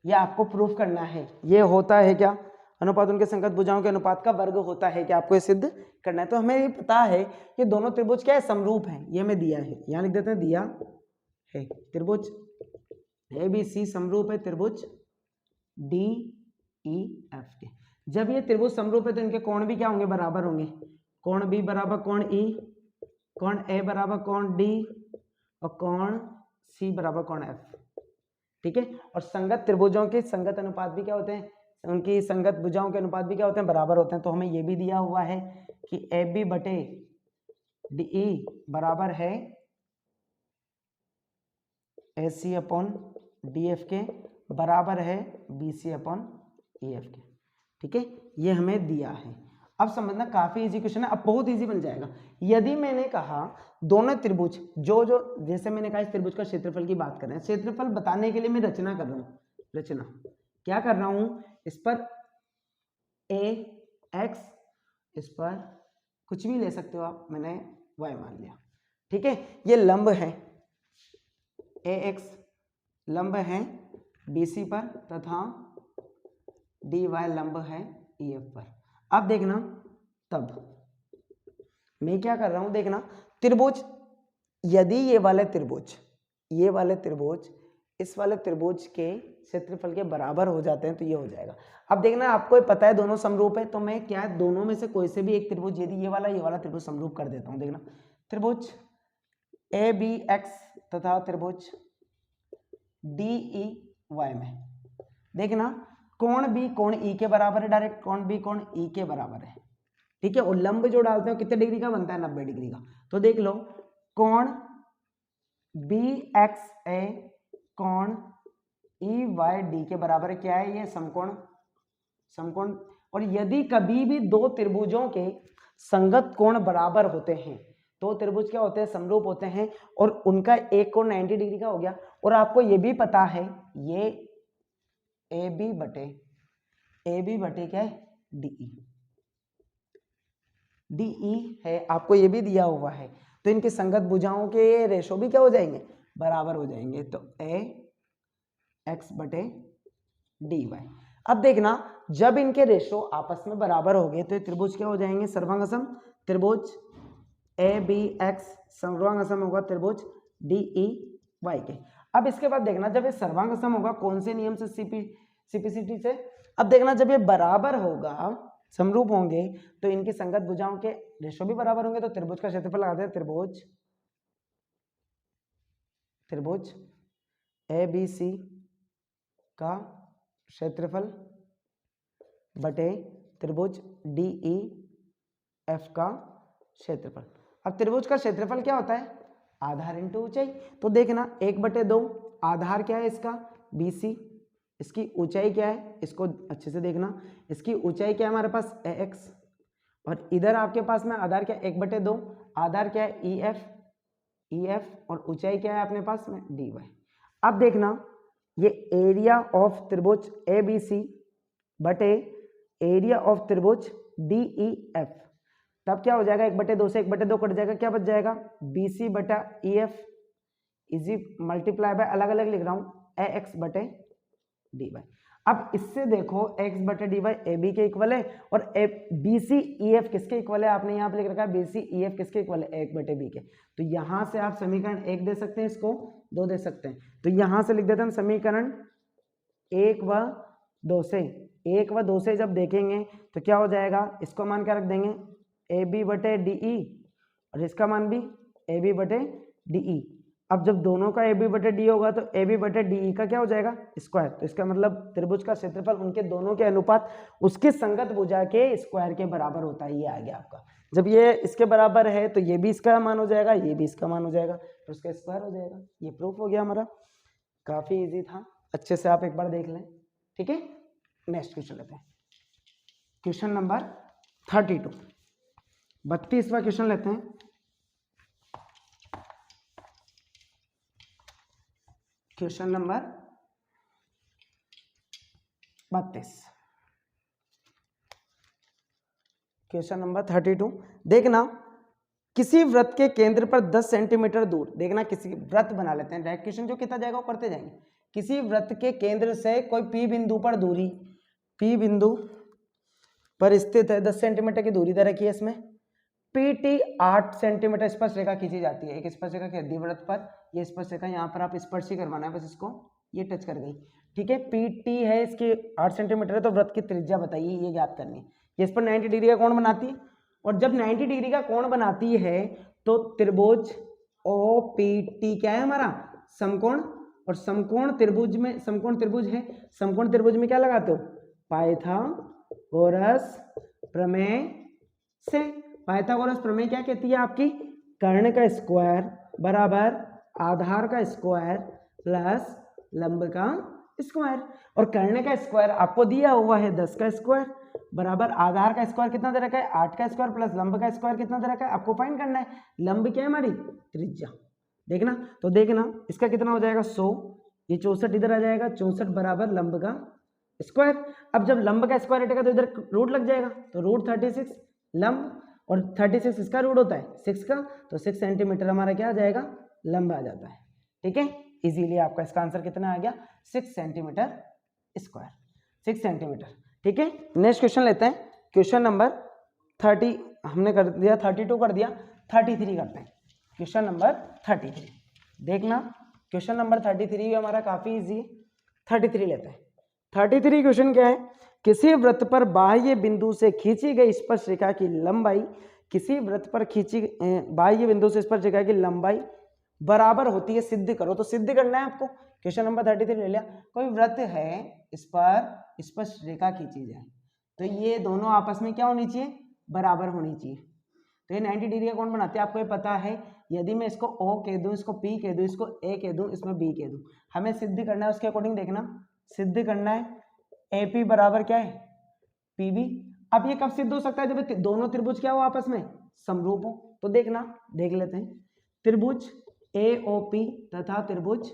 यह आपको प्रूफ करना है। ये होता है क्या, अनुपात उनके संगत भुजाओं के अनुपात का वर्ग होता है, कि आपको ये सिद्ध करना है। तो हमें ये पता है कि दोनों त्रिभुज क्या है, समरूप हैं, ये हमें दिया है, यहाँ लिख देते हैं, दिया है त्रिभुज ABC समरूप है त्रिभुज DEF के। जब ये त्रिभुज समरूप है तो इनके कोण भी क्या होंगे, बराबर होंगे। कोण B बराबर कोण E, कोण A बराबर कोण D और कोण सी बराबर कोण एफ, ठीक है। और संगत त्रिभुजों के संगत अनुपात भी क्या होते हैं, उनकी संगत भुजाओं के अनुपात भी क्या होते हैं, बराबर होते हैं। तो हमें ये भी दिया हुआ है कि एफ बी बटे डी ई बराबर है A C upon D F के, बराबर है B C upon E F के, ठीक है। ये हमें दिया है। अब समझना काफी इजी क्वेश्चन है, अब बहुत इजी बन जाएगा। यदि मैंने कहा दोनों त्रिभुज जो जैसे मैंने कहा इस त्रिभुज का क्षेत्रफल की बात कर रहे हैं, क्षेत्रफल बताने के लिए मैं रचना कर रहा हूँ, रचना क्या कर रहा हूँ, इस पर ए एक्स, इस पर कुछ भी ले सकते हो आप, मैंने वाई मान लिया, ठीक है। ये लंब है ए एक्स, लंब है बी सी पर तथा डी वाई लंब है ई एफ पर। अब देखना, तब मैं क्या कर रहा हूं, देखना त्रिभुज, यदि ये वाले त्रिभुज इस वाले त्रिभुज के क्षेत्रफल के बराबर हो जाते हैं तो ये हो जाएगा। अब देखना आपको पता है दोनों समरूप है, तो मैं क्या है दोनों में से कोई से भी एक त्रिभुज, यदि ये वाला त्रिभुज समरूप कर देता हूं। देखना त्रिभुज ए बी एक्स तथा त्रिभुज डी ई वाई में, देखना कोण बी कोण ई के बराबर है, डायरेक्ट कोण बी कोण ई के बराबर है, ठीक है। और लंब जो डालते हो कितने डिग्री का बनता है, 90 डिग्री का। तो देख लो कोण बी एक्स ए कोण ई वाई डी के बराबर है, क्या है ये समकोण। और यदि कभी भी दो त्रिभुजों के संगत कोण बराबर होते हैं, दो त्रिभुज क्या होते हैं, समरूप होते हैं, और उनका एक कोण 90 डिग्री का हो गया, और आपको ये भी पता है ये ए बी बटे क्या है डीई है, आपको ये भी दिया हुआ है। तो इनके संगत भुजाओं के रेशो भी क्या हो जाएंगे, बराबर हो जाएंगे। तो ए एक्स बटे डी वाई। अब देखना जब इनके रेशो आपस में बराबर हो गए तो ये त्रिभुज क्या हो जाएंगे, सर्वांगसम। त्रिभुज ए बी एक्स सर्वांगसम होगा त्रिभुज डी ई वाई के। अब इसके बाद देखना जब ये सर्वांगसम होगा कौन से नियम से, सीपीसीटी से। अब देखना जब ये बराबर होगा, समरूप होंगे, तो इनकी संगत भुजाओं के रेशो भी बराबर होंगे। तो त्रिभुज का क्षेत्रफल लगाते हैं, त्रिभुज ए बी सी का क्षेत्रफल बटे त्रिभुज डी ई एफ का क्षेत्रफल। अब त्रिभुज का क्षेत्रफल क्या होता है, आधार इंटू ऊंचाई। तो देखना 1/2 आधार क्या है इसका बी सी, इसकी ऊंचाई क्या है, इसको अच्छे से देखना, इसकी ऊंचाई क्या है हमारे पास ए एक्स, और इधर आपके पास में आधार क्या है 1/2, आधार क्या है ई एफ, और ऊंचाई क्या है अपने पास में डी वाई। अब देखना ये एरिया ऑफ त्रिभुज ए बी सी बटे एरिया ऑफ त्रिभुज डी ई एफ, तब क्या हो जाएगा 1/2 से 1/2 कट जाएगा, क्या बच जाएगा बी सी बटा E F easy multiply by, अलग अलग लिख रहा हूं, ए एक्स बटे डी वाई। अब इससे देखो x बटे डी वाई ए बी के इक्वल है, और बी सी ई एफ किसके इक्वल है, आपने यहाँ पे लिख रखा है बी सी ई एफ किसके इक्वल है, 1/b के। तो यहाँ से आप समीकरण 1 दे सकते हैं, इसको 2 दे सकते हैं। तो यहाँ से लिख देते हैं हम समीकरण 1 व 2 से, 1 व 2 से जब देखेंगे तो क्या हो जाएगा, इसको मान क्या रख देंगे ए बी बटे डी ई, और इसका मान भी ए बी बटे डी ई। अब जब दोनों का ए बी बटे डी होगा तो ए बी बटे डी ई का क्या हो जाएगा स्क्वायर। तो इसका मतलब त्रिभुज का क्षेत्रफल उनके दोनों के अनुपात उसके संगत भुजा के स्क्वायर के बराबर होता है। ये आ गया आपका, जब ये इसके बराबर है तो ये भी इसका मान हो जाएगा, ये भी इसका मान हो जाएगा, तो उसका स्क्वायर हो जाएगा। ये प्रूफ हो गया हमारा, काफी इजी था, अच्छे से आप एक बार देख लें, ठीक है। नेक्स्ट क्वेश्चन लेते हैं, क्वेश्चन नंबर 32, 32वां क्वेश्चन लेते हैं। Question number 32, question number 32। देखना किसी वृत्त के केंद्र पर 10 सेंटीमीटर दूर, देखना किसी वृत्त बना लेते हैं, डायरेक्ट क्वेश्चन जो कितना जाएगा वो करते जाएंगे। किसी वृत्त के केंद्र से कोई पी बिंदु पर दूरी, पी बिंदु पर स्थित है, 10 सेंटीमीटर की दूरी दे रखी है। इसमें पी टी 8 सेंटीमीटर स्पर्श रेखा खींची जाती है। एक स्पर्श रेखा खींची वृत्त पर, ये स्पर्श रेखा यहाँ पर आप स्पर्श ही करवाना है बस, इसको ये टच कर गई, ठीक है। पी टी है इसकी 8 सेंटीमीटर है, तो वृत्त की त्रिज्या बताइए, ये ज्ञात करनी है। ये इस पर 90 डिग्री का कोण बनाती है, और जब 90 डिग्री का कोण बनाती है तो त्रिभुज ओ पी टी क्या है हमारा समकोण, और समकोण त्रिभुज में, समकोण त्रिभुज है, समकोण त्रिभुज में क्या लगाते हो, पाइथागोरस प्रमेय से। पाइथागोरस प्रमेय क्या कहती है आपकी, कर्ण का स्क्वायर बराबर आधार का स्क्वायर प्लस लंब का स्क्वायर, और कर्ण का स्क्वायर आपको दिया हुआ है 10 का स्क्वायर बराबर आधार का स्क्वायर कितना दे रखा है, 8 का स्क्वायर प्लस लंब का स्क्वायर कितना दे रखा है, आपको फाइंड करना है। लंब क्या है हमारी, त्रिज्या। देखना तो देखना इसका कितना हो जाएगा 100, ये 64 इधर आ जाएगा, 64 बराबर लंब का स्क्वायर। अब जब लंब का स्क्वायर हटेगा तो इधर रूट लग जाएगा, तो रूट 36 लंब, और 36 इसका रूट होता है 6 का, तो 6 सेंटीमीटर हमारा क्या आ जाएगा, लंब आ जाता है। ठीक है, इजीली आपका इसका आंसर कितना आ गया, 6 सेंटीमीटर स्क्वायर, 6 सेंटीमीटर। ठीक है, नेक्स्ट क्वेश्चन लेते हैं, क्वेश्चन नंबर 30 हमने कर दिया, 32 कर दिया, 33 करते हैं। क्वेश्चन नंबर 33 देखना, क्वेश्चन नंबर 33 हमारा काफी इजी है, 33 लेते हैं। 33 क्वेश्चन क्या है, किसी वृत्त पर बाह्य बिंदु से खींची गई स्पर्श रेखा की लंबाई, किसी वृत्त पर खींची बाह्य बिंदु से स्पर्श रेखा की लंबाई बराबर होती है, सिद्ध करो। तो सिद्ध करना है आपको, क्वेश्चन नंबर 33 ले लिया, कोई वृत्त है, इस पर स्पर्श रेखा खींची जाए, तो ये दोनों आपस में क्या होनी चाहिए, बराबर होनी चाहिए। तो ये 90 डिग्री का कोण बनाते हैं, आपको ये पता है। यदि मैं इसको O कह दूं, इसको P कह दूं, इसको A कह दूं, इसमें B कह दूं, हमें सिद्ध करना है उसके अकॉर्डिंग। देखना सिद्ध करना है, AP बराबर क्या है, PB। अब ये कब सिद्ध हो सकता है, जब दोनों त्रिभुज क्या हो, आपस में समरूप हो। तो देखना, देख लेते हैं, त्रिभुज AOP तथा त्रिभुज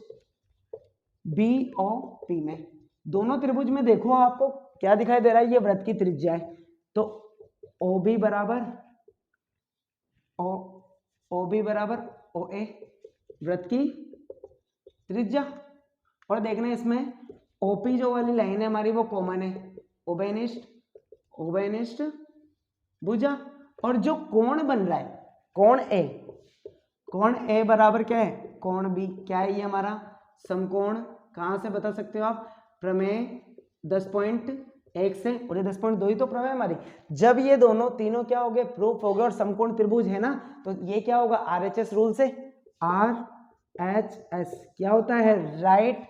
BOP में, दोनों त्रिभुज में देखो आपको क्या दिखाई दे रहा है, ये वृत्त की त्रिज्या है, तो OB बराबर OB बराबर OA वृत्त की त्रिज्या। और देखना इसमें OP जो वाली लाइन है हमारी वो कॉमन है, ओबेनिस्ट भुजा। और जो कोण बन रहा है, कोण A बराबर क्या है, कोण B क्या है, ये हमारा समकोण। कहां से बता सकते हो आप, प्रमेय 10.1 से, और ये 10.2 ही तो प्रमेय हमारी। जब ये दोनों तीनों क्या हो गए, प्रूफ हो गए, और समकोण त्रिभुज है ना, तो ये क्या होगा, RHS रूल से, RHS क्या होता है, राइट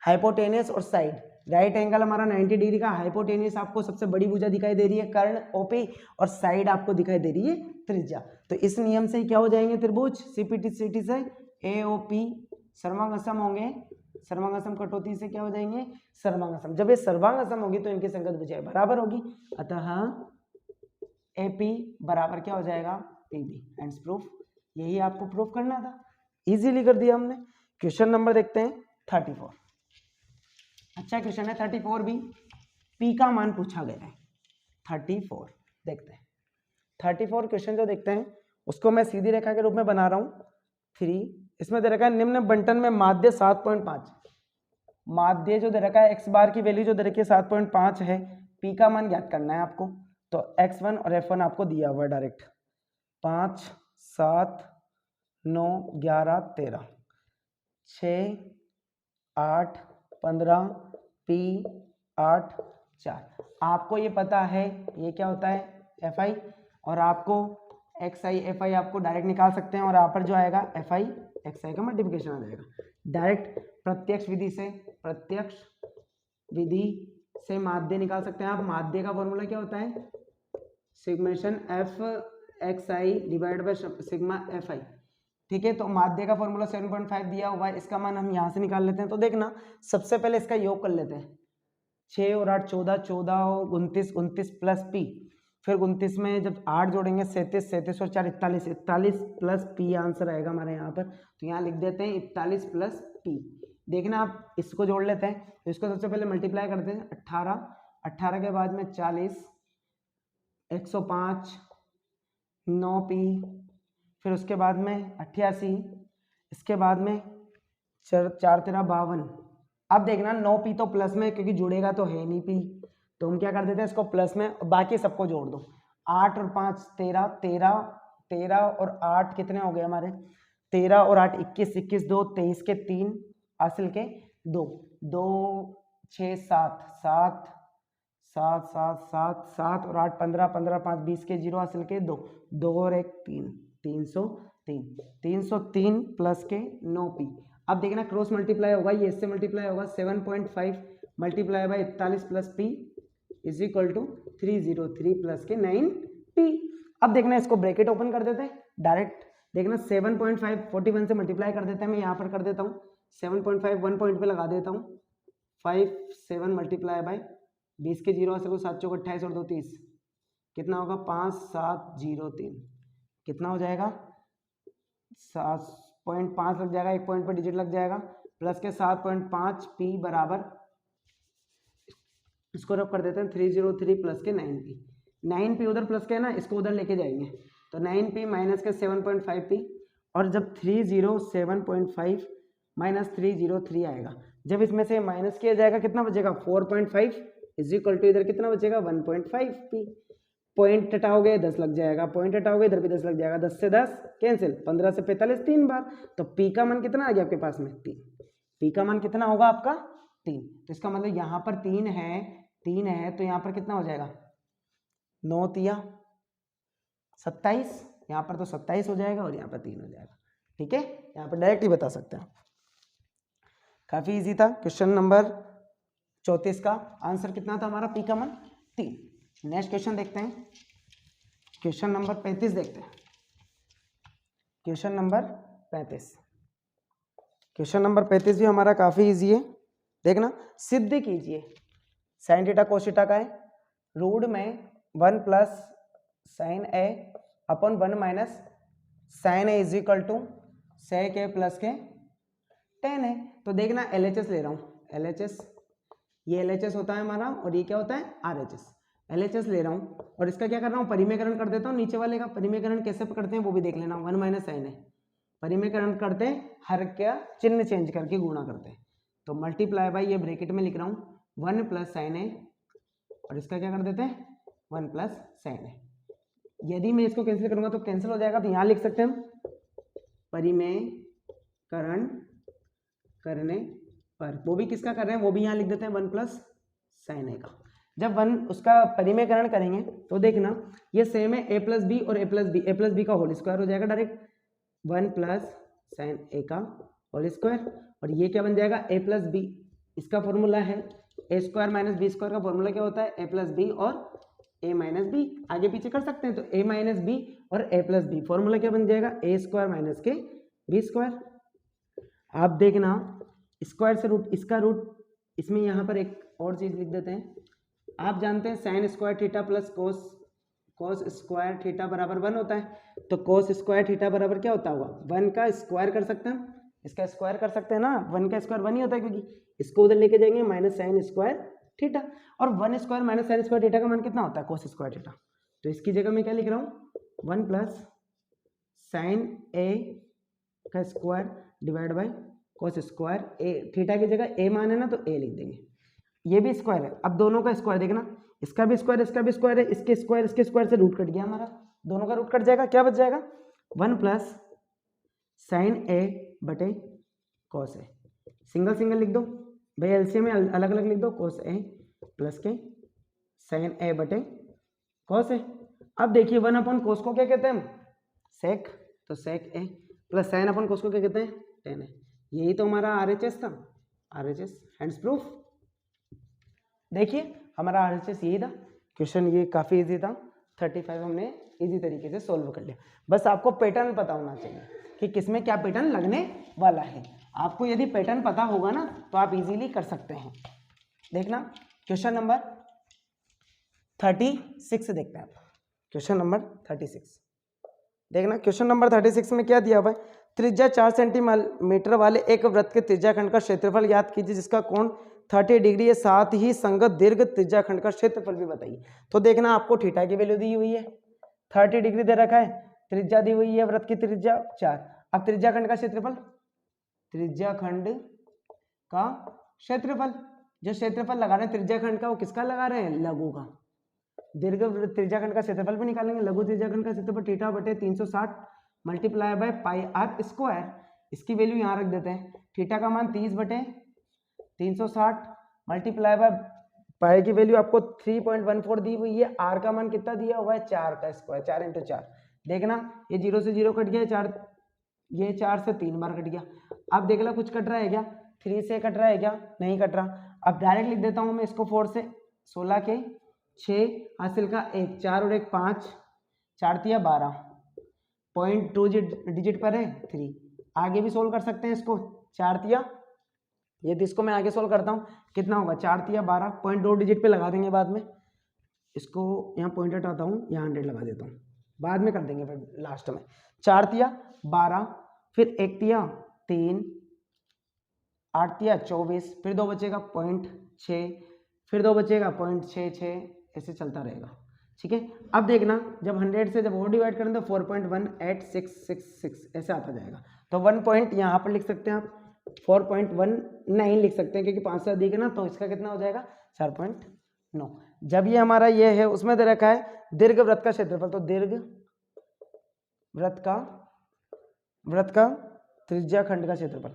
हाइपोटेनियस और साइड। राइट एंगल हमारा 90 डिग्री का, हाइपोटेनियस आपको सबसे बड़ी भुजा दिखाई दे रही है कर्ण OP, और साइड आपको दिखाई दे रही है त्रिज्या। तो इस नियम से क्या हो जाएंगे त्रिभुज, CPT से AOP सर्वांगसम होंगे, सर्वांगसम कटौती से क्या हो जाएंगे, सर्वांगसम। जब ये सर्वांगसम होगी तो इनकी संगत भुजाएं बराबर होगी, अतः AP बराबर क्या हो जाएगा, PB। एंड प्रूफ, यही आपको प्रूफ करना था, इजीली कर दिया हमने। क्वेश्चन नंबर देखते हैं 34। अच्छा क्वेश्चन है 34 भी, P का मान पूछा गया है। 34 देखते हैं, 34 क्वेश्चन जो देखते हैं उसको मैं सीधी रेखा के रूप में बना रहा हूं। 3 इसमें दे रखा है, निम्न बंटन में माध्य 7.5, माध्य जो दे रखा है, x बार की वैल्यू जो दे रखी है 7.5 है, P का मान ज्ञात करना है आपको। तो x1 और f1 आपको दिया हुआ है डायरेक्ट, 5 7 9 11 13 6 8 15 P 8 4। आपको ये पता है ये क्या होता है FI, और आपको XI FI आपको डायरेक्ट निकाल सकते हैं, और यहाँ पर जो आएगा FI XI का मल्टीप्लिकेशन आ जाएगा। डायरेक्ट प्रत्यक्ष विधि से माध्य निकाल सकते हैं आप। माध्य का फॉर्मूला क्या होता है, सिग्मेशन FXI divide by sigma FI। ठीक है, तो माध्य का फॉर्मूला 7.5 दिया हुआ है, इसका मान हम यहाँ से निकाल लेते हैं। तो देखना सबसे पहले इसका योग कर लेते हैं, 6 और 8 14, 14 और 29, 29 प्लस P, फिर 29 में जब 8 जोड़ेंगे 37, 37 और 4 41, 41 प्लस P आंसर आएगा हमारे यहाँ पर। तो यहाँ लिख देते हैं 41 प्लस P। देखना आप इसको जोड़ लेते हैं, तो इसको सबसे पहले मल्टीप्लाई करते हैं, 18, 18 के बाद में 40, 105, 9P, फिर उसके बाद में 88, इसके बाद में 4 13 52। अब देखना 9P तो प्लस में, क्योंकि जुड़ेगा तो है नहीं P, तो हम क्या कर देते हैं इसको प्लस में, बाकी सबको जोड़ दो। 8 और 5 13, 13 13 और 8 कितने हो गए हमारे, 13 और 8 21, 21 2 23 के 3 हासिल के 2 2 6 7 7 7 7 7 7 और 8 15 15 5 20 के 0 हासिल के 2 2 और 1 3 303 303 प्लस के 9P। अब देखना क्रॉस मल्टीप्लाई होगा, ये इससे मल्टीप्लाई होगा, 7.5 multiply by 41 plus P is equal to 303 plus के 9p। अब देखना इसको ब्रैकेट ओपन कर देते हैं डायरेक्ट, देखना 7.5 41 से मल्टीप्लाई कर देते हैं, मैं यहाँ पर कर देता हूँ 7.5 1 पॉइंट पे लगा देता हूँ, 5 7 मल्टीप्लाई बाई 20 के 0 से 7 चौक 28 और 2 30, कितना होगा 5703, कितना हो जाएगा 7.5 लग जाएगा, एक पॉइंट पर डिजिट लग जाएगा, प्लस के 7.5 p बराबर, इसको रब कर देते हैं 303 प्लस के 9p, 9p उधर प्लस के है ना, इसको उधर लेके जाएंगे तो 9p माइनस के 7.5p, और जब 307.5 माइनस 303 आएगा, जब इसमें से माइनस किया जाएगा कितना बचेगा 4.5 इज इक्वल टू इधर कितना बचेगा 1.5p। पॉइंट हटाओगे 10 लग जाएगा, पॉइंट हटाओगे इधर भी 10 लग जाएगा, 10 से 10 कैंसिल, 15 से 45 3 बार, तो p का मान कितना आ गया आपके पास में 3, p का मान कितना होगा आपका 3, तो इसका मतलब यहाँ पर 3 है तो यहाँ पर कितना हो जाएगा 9 तिया 27, यहाँ पर तो 27 हो जाएगा और यहाँ पर 3 हो जाएगा। ठीक है, यहाँ पर डायरेक्ट ही बता सकते हैं। काफी इजी था। क्वेश्चन नंबर 34 का आंसर कितना था हमारा, p का मान 3। नेक्स्ट क्वेश्चन देखते हैं, क्वेश्चन नंबर 35 देखते हैं। क्वेश्चन नंबर 35, क्वेश्चन नंबर 35 भी हमारा काफी इजी है। देखना, सिद्ध कीजिए साइन थीटा कोस थीटा का है, रूट में 1 plus sine A upon 1 minus sine A is equal to sec A plus के 10 है। तो देखना LHS ले रहा हूँ, LHS, ये LHS होता है हमारा और ये क्या होता है RHS। LHS ले रहा हूँ और इसका क्या कर रहा हूँ, परिमेयकरण कर देता हूँ। नीचे वाले का परिमेयकरण कैसे करते हैं वो भी देख लेना, 1 माइनस साइन है, परिमेयकरण करते हैं हर क्या चिन्ह चेंज करके गुणा करते हैं, तो मल्टीप्लाई बाई, ये ब्रैकेट में लिख रहा हूँ 1 प्लस साइन ए और इसका क्या कर देते हैं 1 प्लस साइन ए। यदि मैं इसको कैंसिल करूंगा तो कैंसिल हो जाएगा, तो यहाँ लिख सकते हैं हम परिमेयकरण करने पर, वो भी किसका कर रहे हैं वो भी यहाँ लिख देते हैं 1 प्लस साइन ए का। जब 1 उसका परिमेयकरण करेंगे तो देखना ये सेम है, a प्लस बी और a प्लस बी का होल स्क्वायर हो जाएगा डायरेक्ट, 1 प्लस साइन ए का होल स्क्वायर, और ये क्या बन जाएगा a प्लस बी, इसका फॉर्मूला है a square minus B square का फॉर्मूला क्या होता है a प्लस बी और a माइनस बी, आगे पीछे कर सकते हैं, तो a माइनस बी और a प्लस बी, फॉर्मूला क्या बन जाएगा a स्क्वायर माइनस के बी स्क्वायर। आप देखना स्क्वायर से रूट, इसका रूट, इसमें यहाँ पर एक और चीज लिख देते हैं, आप जानते हैं sine square theta plus cos square theta बराबर 1 होता है, तो कोस स्क्वायर थीटा बराबर क्या होता होगा 1 का स्क्वायर कर सकते हैं, इसका स्क्वायर कर सकते हैं ना, 1 का स्क्वायर 1 ही होता है, क्योंकि इसको उधर लेके जाएंगे माइनस साइन स्क्वायर थीटा, और 1 square minus sine square theta का मान कितना होता है कोस स्क्वायर थीटा, तो इसकी जगह मैं क्या लिख रहा हूँ 1 प्लस साइन ए का square divide by cos square A, theta की जगह ए मान है ना तो ए लिख देंगे, ये भी स्क्वायर है। अब दोनों का स्क्वायर देखना, इसका भी स्क्वायर इसका भी स्क्वायर है, इसके स्क्वायर से रूट कट गया हमारा, दोनों का रूट कट जाएगा, क्या बच जाएगा 1 प्लस साइन ए बटे कॉस ए, सिंगल सिंगल लिख दो भाई, एलसीएम में अलग अलग लिख दो, कोस ए प्लस के साइन ए बटे कॉस ए। अब देखिए 1 अपॉन कोस को क्या कहते हैं हम सेक, तो सेक ए प्लस साइन अपॉन कोस को क्या कहते हैं टेन ए, यही तो हमारा RHS था, RHS हैंड्स प्रूफ। देखिए हमारा RHS यही था। क्वेश्चन ये काफ़ी इजी था, 35 हमने इजी तरीके से सोल्व कर लिया। बस आपको पैटर्न पता होना चाहिए कि किसमें क्या पैटर्न लगने वाला है। आपको यदि पैटर्न पता होगा ना तो आप इजीली कर सकते हैं। देखना क्वेश्चन नंबर 36 देखते हैं आप, क्वेश्चन नंबर 36 देखना। क्वेश्चन नंबर 36 में क्या दिया हुआ है, त्रिज्या 4 सेंटीमीटर वाले एक वृत्त के त्रिज्याखंड का क्षेत्रफल ज्ञात कीजिए जिसका कोण 30 डिग्री है, साथ ही संगत दीर्घ त्रिज्याखंड का क्षेत्रफल भी बताइए। तो देखना आपको थीटा की वैल्यू दी हुई है, 30 डिग्री दे रखा है, त्रिज्या दी हुई है वृत्त की त्रिज्या 4। अब त्रिज्याखंड का क्षेत्रफल, त्रिज्याखंड का क्षेत्रफल, जो क्षेत्रफल लगा रहे हैं त्रिज्याखंड का वो किसका लगा रहे हैं लघु का। दीर्घ त्रिज्याखंड का क्षेत्रफल भी निकालेंगे, लघु त्रिज्याखंड का क्षेत्रफल थीटा बटे 360 multiply by pi R square, इसकी वैल्यू यहाँ रख देते हैं, थीटा का मान 30 बटे 360 मल्टीप्लाई बाय पाई की वैल्यू आपको 3.14 दी हुई है, आर का मान कितना दिया हुआ है 4 का स्क्वायर, 4 इंटू 4। देखना ये 0 से 0 कट गया, 4 ये 4 से 3 बार कट गया। अब देख लो कुछ कट रहा है क्या, 3 से कट रहा है क्या, नहीं कट रहा। अब डायरेक्ट लिख देता हूँ मैं इसको 4 से, 16 के 6 हासिल का 1, 4 और 1 5, 4 तिया 12, पॉइंट 2 डिजिट पर है 3। आगे भी सोल्व कर सकते हैं इसको, 4 तिया, ये तो इसको मैं आगे सोल्व करता हूँ, कितना होगा 4 तिया 12, पॉइंट 2 डिजिट पे लगा देंगे बाद में। इसको यहाँ पॉइंट हटाता हूँ, यहाँ 100 लगा देता हूँ, बाद में कर देंगे फिर लास्ट में। 4 तिया 12, फिर 1 तिया 3, 8 तिया 24, फिर 2 बचेगा 0.6, फिर 2 बचेगा 0.66, ऐसे चलता रहेगा। ठीक है, अब देखना जब 100 से जब वो डिवाइड करें तो 4.18666 ऐसे आता जाएगा। तो 1 पॉइंट यहाँ पर लिख सकते हैं आप, 4.19 लिख सकते हैं क्योंकि 5 से अधिक है ना, तो इसका कितना हो जाएगा 4.9। जब ये हमारा ये है, उसमें दे रखा है दीर्घ वृत्त का क्षेत्रफल, तो दीर्घ वृत्त का त्रिज्या खंड का क्षेत्रफल,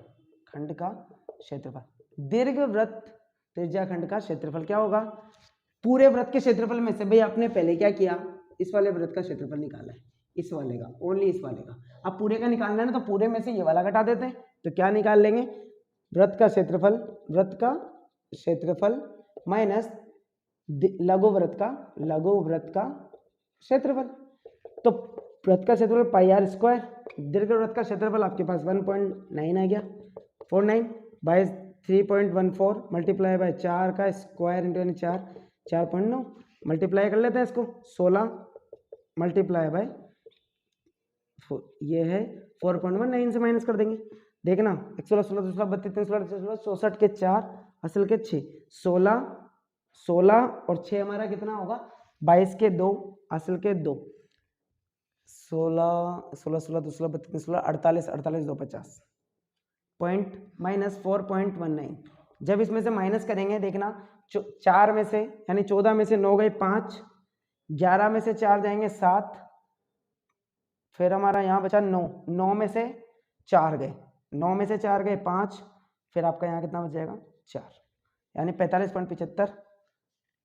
खंड का क्षेत्रफल, दीर्घ वृत्त त्रिज्या खंड का क्षेत्रफल क्या होगा, पूरे वृत्त के क्षेत्रफल में से भाई आपने पहले क्या किया, इस वाले वृत्त का क्षेत्रफल निकाला है, इस वाले का, ओनली इस वाले का। अब पूरे का निकालना है ना, तो पूरे में से ये वाला घटा देते हैं, तो क्या निकाल लेंगे, वृत्त का क्षेत्रफल माइनस लघु वृत्त का क्षेत्रफल। तो वृत्त का क्षेत्रफल पाई आर स्क्वायर, दीर्घ वृत्त का क्षेत्रफल आपके पास 1.9 आ गया, 49 बाई 3.14 मल्टीप्लाई बाय 4 का स्क्वायर इंटू 4, 4.9 मल्टीप्लाई कर लेते हैं इसको, 16 मल्टीप्लाई बाय ये है 4.19 से माइनस कर देंगे। देखना 116 16 16 32 16 64 के 4 असल के 6, 16 और 6 हमारा कितना होगा 22 के 2 असल के 2, 16 16 16 16 32 16 48 48 2 50 पॉइंट माइनस 4.19। जब इसमें से माइनस करेंगे देखना 4 में से यानी 14 में से 9 गए 5, 11 में से 4 जाएंगे 7, फिर हमारा यहाँ बचा 9, 9 में से 4 गए, 9 में से 4 गए 5, फिर आपका यहाँ कितना बच जाएगा 4, यानी 45.75,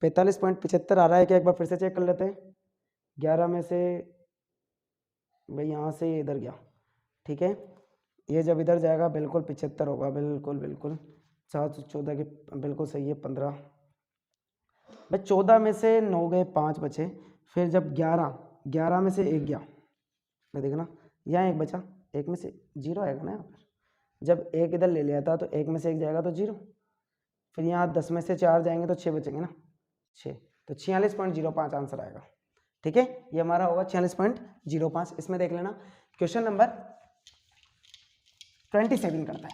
45.75 आ रहा है क्या, एक बार फिर से चेक कर लेते हैं। 11 में से भाई यहाँ से ये इधर गया, ठीक है, ये जब इधर जाएगा बिल्कुल 75 होगा, बिल्कुल बिल्कुल 714 के बिल्कुल सही है 15 भाई। 14 में से 9 गए 5 बचे, फिर जब 11 में से 1 गया, मैं देखना यहाँ 1 बचा, 1 में से 0 आएगा ना यहाँ पर, जब 1 इधर ले लिया था तो 1 में से 1 जाएगा तो 0, फिर यहाँ 10 में से 4 जाएंगे तो 6 बचेंगे ना, 6, तो 46.05 आंसर आएगा। ठीक है, ये हमारा होगा 46.05। इसमें देख लेना क्वेश्चन नंबर 27 करता है,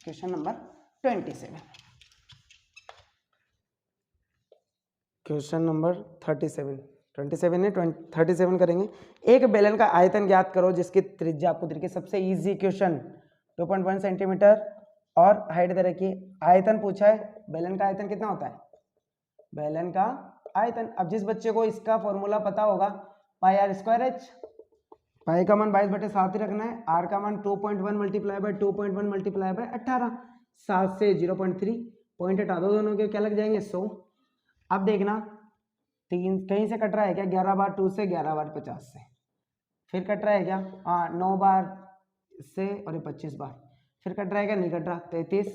क्वेश्चन नंबर 27, क्वेश्चन नंबर 27 ने 37 करेंगे। एक बेलन का आयतन ज्ञात करो जिसकी त्रिज्या आपको दे रखी है, सबसे इजी क्वेश्चन, 2.1 सेंटीमीटर और हाइट दे रखी है, आयतन पूछा है, बेलन का आयतन कितना होता है, बेलन का आयतन। अब जिस बच्चे को इसका फॉर्मूला पता होगा पाई आर स्क्वायर एच, पाई का मान 22/7 ही रखना है, आर का मान 2.1 मल्टीप्लाई बाय 2.1 मल्टीप्लाई बाय 18, 7 से 0.3 पॉइंट हटा दो, दोनों के क्या लग जाएंगे 100। अब देखना 3 कहीं से कट रहा है क्या, 11 बार 2 से, 11 बार 50 से, फिर कट रहा है क्या, हाँ 9 बार से और ये 25 बार, फिर कट रहा है क्या, नहीं कट रहा, 33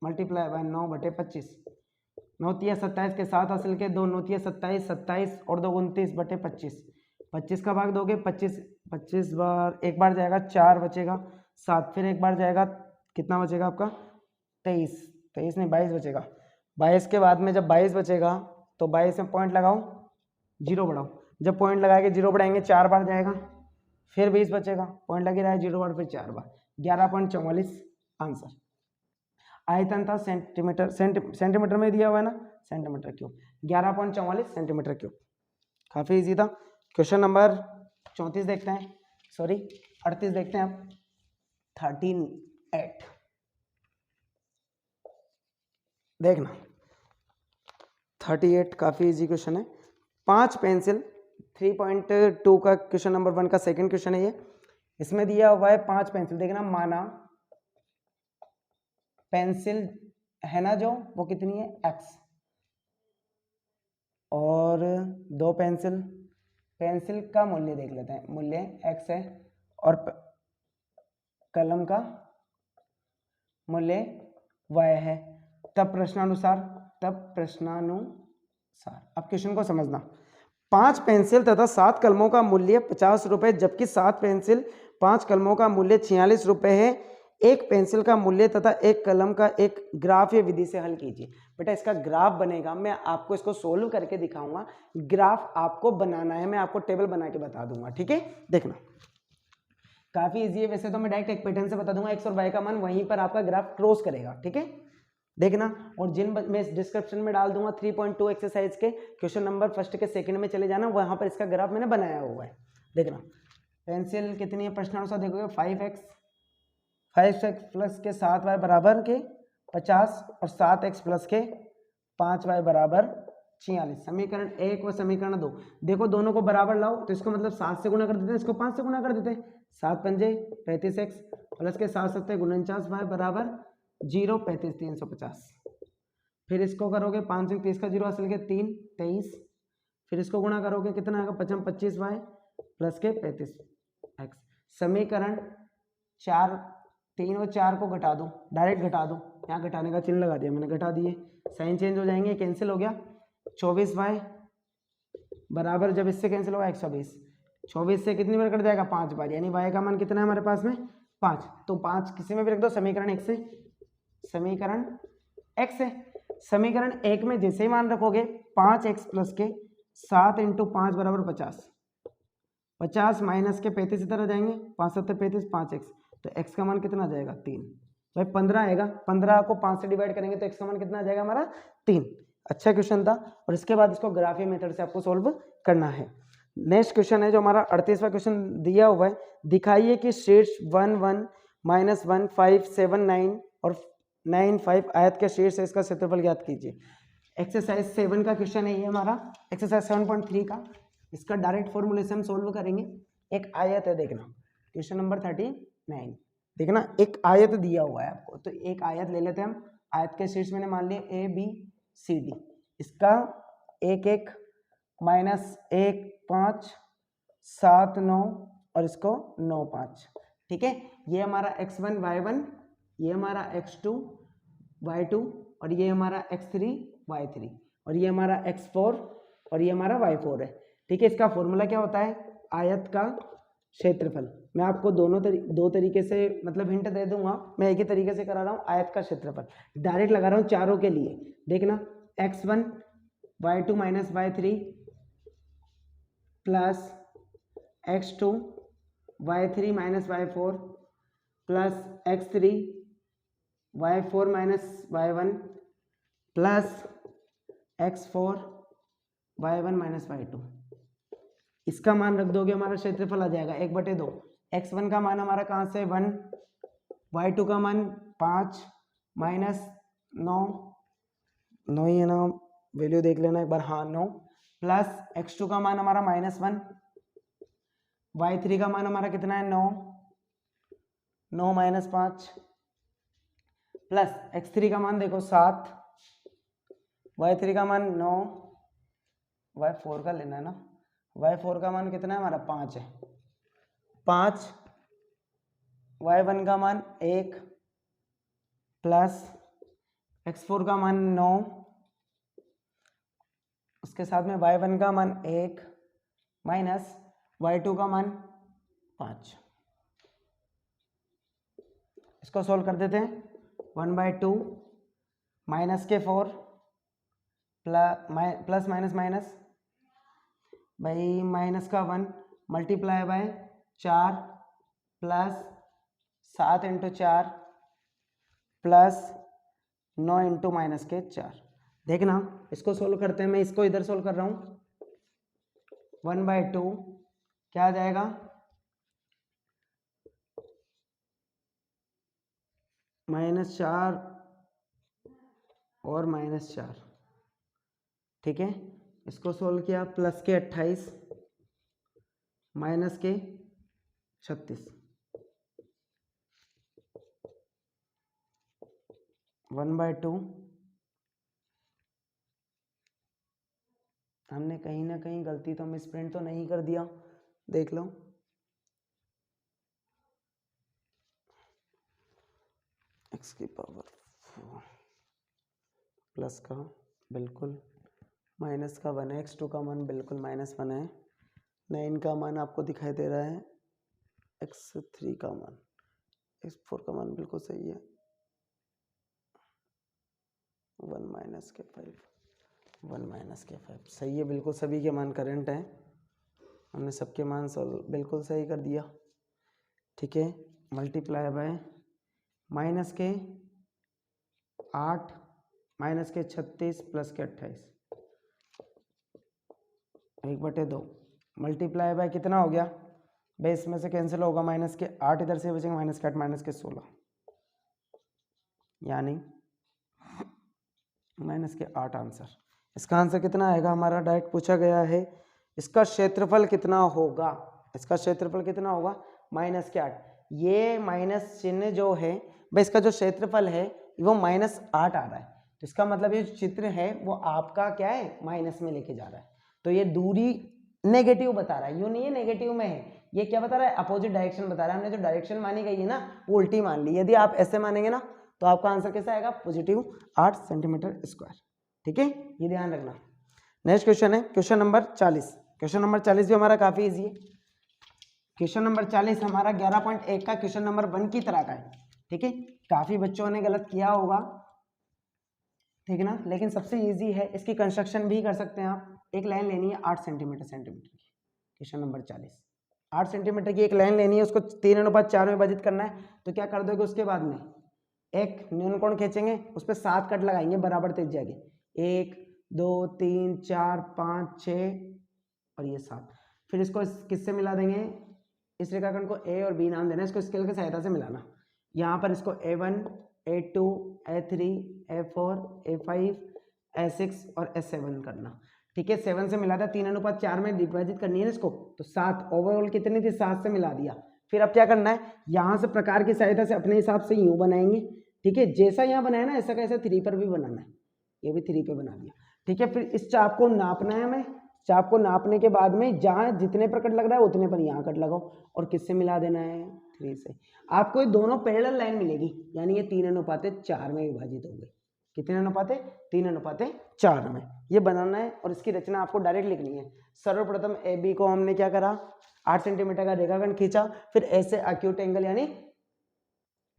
मल्टीप्लाई बाय 9/25, 9 तिया 27 के 7 हासिल के 2, 9 तिया 27, 27 और 2 29/25, 25 का भाग दोगे 25 बार, एक बार जाएगा 4 बचेगा 7, फिर एक बार जाएगा कितना बचेगा आपका 23 नहीं 22 बचेगा, 22 के बाद में जब 22 बचेगा तो 22 में पॉइंट लगाओ 0 बढ़ाओ, जब पॉइंट लगा के 0 बढ़ाएंगे 4 बार जाएगा, फिर 20 बचेगा, पॉइंट लगे रहा है 0 बार, फिर 4 बार, 11.44 आंसर। आयतन था सेंटीमीटर में दिया हुआ है ना, सेंटीमीटर क्यूब, 11.44 सेंटीमीटर क्यूब, काफी इजी था। क्वेश्चन नंबर 34 देखते हैं, सॉरी 38 देखते हैं आप, 38 देखना, 38 काफी इजी क्वेश्चन है। 5 पेंसिल 3.2 का क्वेश्चन नंबर 1 का सेकंड क्वेश्चन है ये, इसमें दिया हुआ है 5 पेंसिल, देखना माना पेंसिल है ना जो वो कितनी है x, और 2 पेंसिल का मूल्य देख लेते हैं, मूल्य x है, और कलम का मूल्य y है। तब प्रश्नानुसार अब क्वेश्चन को समझना। 5 पेंसिल तथा 7 कलमों का मूल्य 50 रुपये, जबकि 7 पेंसिल 5 कलमों का मूल्य 46 रुपये है। एक पेंसिल का मूल्य तथा एक कलम का एक ग्राफ या विधि से हल कीजिए। बेटा इसका ग्राफ बनेगा, मैं आपको इसको सोल्व करके दिखाऊंगा। ग्राफ आपको बनाना है, मैं आपको टेबल बना के बता दूंगा, ठीक है। देखना काफी इजी है, वैसे तो मैं डायरेक्ट एक पैटर्न से बता दूंगा, x और y का मान वहीं पर आपका ग्राफ क्रॉस करेगा, ठीक है। देखना, और जिन मैं डिस्क्रिप्शन में डाल दूंगा 3.2 एक्सरसाइज के क्वेश्चन नंबर फर्स्ट के सेकंड में चले जाना, वहां पर इसका ग्राफ मैंने बनाया हुआ है। देखना पेंसिल कितनी है, प्रश्नानुसार देखोगे 5x प्लस के 7y बराबर के 50 और 7x प्लस के 5y बराबर 46। समीकरण 1 व समीकरण 2 देखो, दोनों को बराबर लाओ तो इसको मतलब 7 से गुणा कर देते हैं, इसको 5 से गुणा कर देते हैं। 7 पंजे 35x प्लस के 7 सत्ते 49y बराबर 0, 35 350। फिर इसको करोगे 5 से 30 का 0 असल के 3 23। फिर इसको गुणा करोगे कितना आएगा 55 25y प्लस के 35x। समीकरण 4 3 और 4 को घटा दो, डायरेक्ट घटा दो, यहाँ घटाने का चिन्ह लगा दिया मैंने, घटा दिए, साइन चेंज हो जाएंगे, कैंसिल हो गया। 24y बराबर, जब इससे कैंसिल होगा 120, 24 से कितनी बार कट जाएगा 5 बार, यानी y का मान कितना है हमारे पास में 5। तो 5 किसी में भी रख दो, समीकरण 1 से, समीकरण 1 से। समीकरण 1 में जैसे ही मान रखोगे 5x प्लस के 7 इंटू 5 बराबर 50, 50 माइनस के 35 इधर आ जाएंगे, 5 7 35 5x, तो x का मान कितना आ जाएगा 3, भाई 15 आएगा। 15 को 5 से डिवाइड करेंगे तो x का मान कितना आ जाएगा हमारा 3। अच्छा क्वेश्चन था। और इसके बाद इसको ग्राफी मेथड से आपको सोल्व करना है। नेक्स्ट क्वेश्चन है जो हमारा 38वां क्वेश्चन दिया हुआ है, दिखाइए कि शीर्ष 1 1 माइनस 1 5 7 9 और 9 5 आयत के शीर्ष से इसका क्षेत्रफल ज्ञात कीजिए। एक्सरसाइज 7 का क्वेश्चन है ये हमारा, एक्सरसाइज 7.3 का। इसका डायरेक्ट फॉर्मूले से हम सोल्व करेंगे। एक आयत है, देखना क्वेश्चन नंबर 39, देखना एक आयत दिया हुआ है आपको, तो एक आयत ले लेते हैं हम। आयत के शीर्ष मैंने मान लिया ABCD, इसका 1 1 माइनस 1 5 7 9 और इसको 9 5, ठीक है। ये हमारा x1 y1, ये हमारा x2 y2 और ये हमारा x3 y3 और ये हमारा x4 और ये हमारा y4 है, ठीक है। इसका फॉर्मूला क्या होता है, आयत का क्षेत्रफल। मैं आपको दो तरीके से मतलब हिंट दे दूंगा, मैं एक ही तरीके से करा रहा हूँ। आयत का क्षेत्रफल डायरेक्ट लगा रहा हूँ चारों के लिए। देखना x1 y2 minus y3 plus x2 y3 minus y4 plus x3 y4 minus y1 plus x4 y1 minus y2। इसका मान रख दोगे, हमारा क्षेत्रफल आ जाएगा 1/2। x1 का मान हमारा कहाँ से 1, y2 का मान 5 माइनस 9 ही है ना, वैल्यू देख लेना एक बार, हाँ 9, प्लस x2 का मान हमारा -1, y3 का मान हमारा कितना है 9, 9 माइनस 5 प्लस x3 का मान देखो 7, y3 का मान 9, y4 का लेना है ना, y4 का मान कितना है हमारा 5 है, 5, y1 का मान 1 प्लस x4 का मान 9, उसके साथ में y1 का मान 1 माइनस y2 का मान 5। इसको सोल्व कर देते हैं। 1/2 माइनस के 4 प्लस माइनस माइनस भाई माइनस का 1 multiply by 4 plus 7 into 4 plus 9 into minus के 4। देखना इसको सोल्व करते हैं, मैं इसको इधर सोल्व कर रहा हूँ। 1/2 क्या आ जाएगा, -4 और -4, ठीक है। इसको सोल्व किया, प्लस के 28 माइनस के 36, 1/2 हमने कहीं ना कहीं गलती तो मिस प्रिंट तो नहीं कर दिया, देख लो। x की पावर 4 प्लस का बिल्कुल माइनस का 1 है, x2 का मान बिल्कुल -1 है, 9 का मान आपको दिखाई दे रहा है, x3 का मान, x4 का मान बिल्कुल सही है, 1 माइनस के 5, 1 माइनस के 5 सही है, बिल्कुल सभी के मान करंट हैं, हमने सबके मान बिल्कुल सही कर दिया। ठीक है, मल्टीप्लाई बाय माइनस के 8 माइनस के 36 प्लस के 28 1/2 मल्टीप्लाई बाय कितना हो गया भाई, इसमें से कैंसिल होगा, माइनस के 8 इधर से बचेंगे, माइनस के 8 माइनस के 16 यानी माइनस के 8 आंसर। इसका आंसर कितना आएगा हमारा, डायरेक्ट पूछा गया है इसका क्षेत्रफल कितना होगा, इसका क्षेत्रफल कितना होगा -8। ये माइनस चिन्ह जो है भाई, इसका जो क्षेत्रफल है वो -8 आ रहा है, तो इसका मतलब ये चित्र है वो आपका क्या है माइनस में लेके जा रहा है, तो ये दूरी नेगेटिव बता रहा है, यूं नहीं है नेगेटिव में है, ये क्या बता रहा है अपोजिट डायरेक्शन बता रहा है। हमने जो डायरेक्शन मानी गई है ना वो उल्टी मान ली, यदि आप ऐसे मानेंगे ना तो आपका आंसर कैसा आएगा +8 सेंटीमीटर स्क्वायर। ठीक है, ये ध्यान रखना। नेक्स्ट क्वेश्चन है क्वेश्चन नंबर 40। क्वेश्चन नंबर 40 भी हमारा काफी इजी है। क्वेश्चन नंबर 40 हमारा 11.1 का क्वेश्चन नंबर 1 की तरह का है। ठीक है, काफी बच्चों ने गलत किया होगा, ठीक है ना, लेकिन सबसे इजी है, इसकी कंस्ट्रक्शन भी कर सकते हैं आप। एक लाइन लेनी है 8 सेंटीमीटर की, क्वेश्चन नंबर 40 8 सेंटीमीटर की एक लाइन लेनी है, उसको 3:4 में विभाजित करना है। तो क्या कर दोगे, उसके बाद में एक न्यूनकोण खींचेंगे, उस पर 7 कट लगाएंगे बराबर त्रिज्या के, 1 2 3 4 5 6 और ये 7। फिर इसको किससे मिला देंगे, इस रेखाखंड को ए और बी नाम देना, इसको स्केल की सहायता से मिलाना। यहाँ पर इसको A1 A2 A3 A4 A5 A6 और A7 करना। ठीक है, 7 से मिला था, 3:4 में विभाजित करनी है इसको, तो 7 ओवरऑल कितनी थी, 7 से मिला दिया। फिर अब क्या करना है, यहाँ से प्रकार की सहायता से अपने हिसाब से यूं बनाएंगे। ठीक है, जैसा यहाँ बनाया ना ऐसा कैसे 3 पर भी बनाना है, ये भी 3 पे बना दिया। ठीक है, फिर इस चाप को नापना है हमें, चाप को नापने के बाद में जहाँ जितने पर कट लग रहा है उतने पर यहाँ कट लगाओ और किससे मिला देना है 3 से। आपको ये दोनों पैरेलल लाइन मिलेगी, यानी ये 3:4 में विभाजित हो गई। कितने अनुपात है, 3:4 में ये बनाना है और इसकी रचना आपको डायरेक्ट लिखनी है। सर्वप्रथम ए बी को हमने क्या करा, 8 सेंटीमीटर का रेखाखंड खींचा, फिर ऐसे एक्यूट एंगल यानी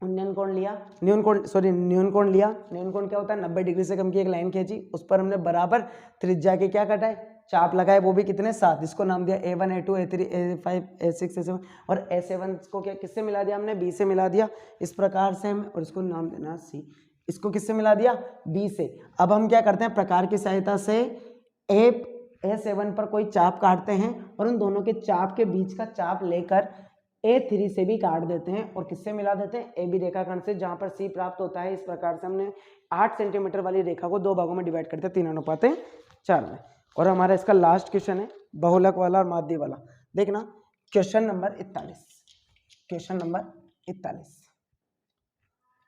न्यूनकोण लिया, न्यूनकोण लिया। न्यूनकोण क्या होता है, 90 डिग्री से कम की एक लाइन खींची, उस पर हमने बराबर त्रिज्या के क्या कटाए, चाप लगाए, वो भी कितने 7। इसको नाम दिया A1 A2 A3 A5 A6 A7 और A7 को क्या किससे मिला दिया हमने, B से मिला दिया इस प्रकार से हम, और इसको नाम देना C। इसको किससे मिला दिया, B से। अब हम क्या करते हैं, प्रकार की सहायता से A7 पर कोई चाप काटते हैं और उन दोनों के चाप के बीच का चाप लेकर A3 से भी काट देते हैं और किससे मिला देते हैं, AB रेखाखंड से, जहां पर C प्राप्त होता है। इस प्रकार से हमने 8 सेंटीमीटर वाली रेखा को 2 भागों में डिवाइड करते हैं 3:4 में। और हमारा इसका लास्ट क्वेश्चन है बहुलक वाला और माध्य वाला। देखना क्वेश्चन नंबर 41, क्वेश्चन नंबर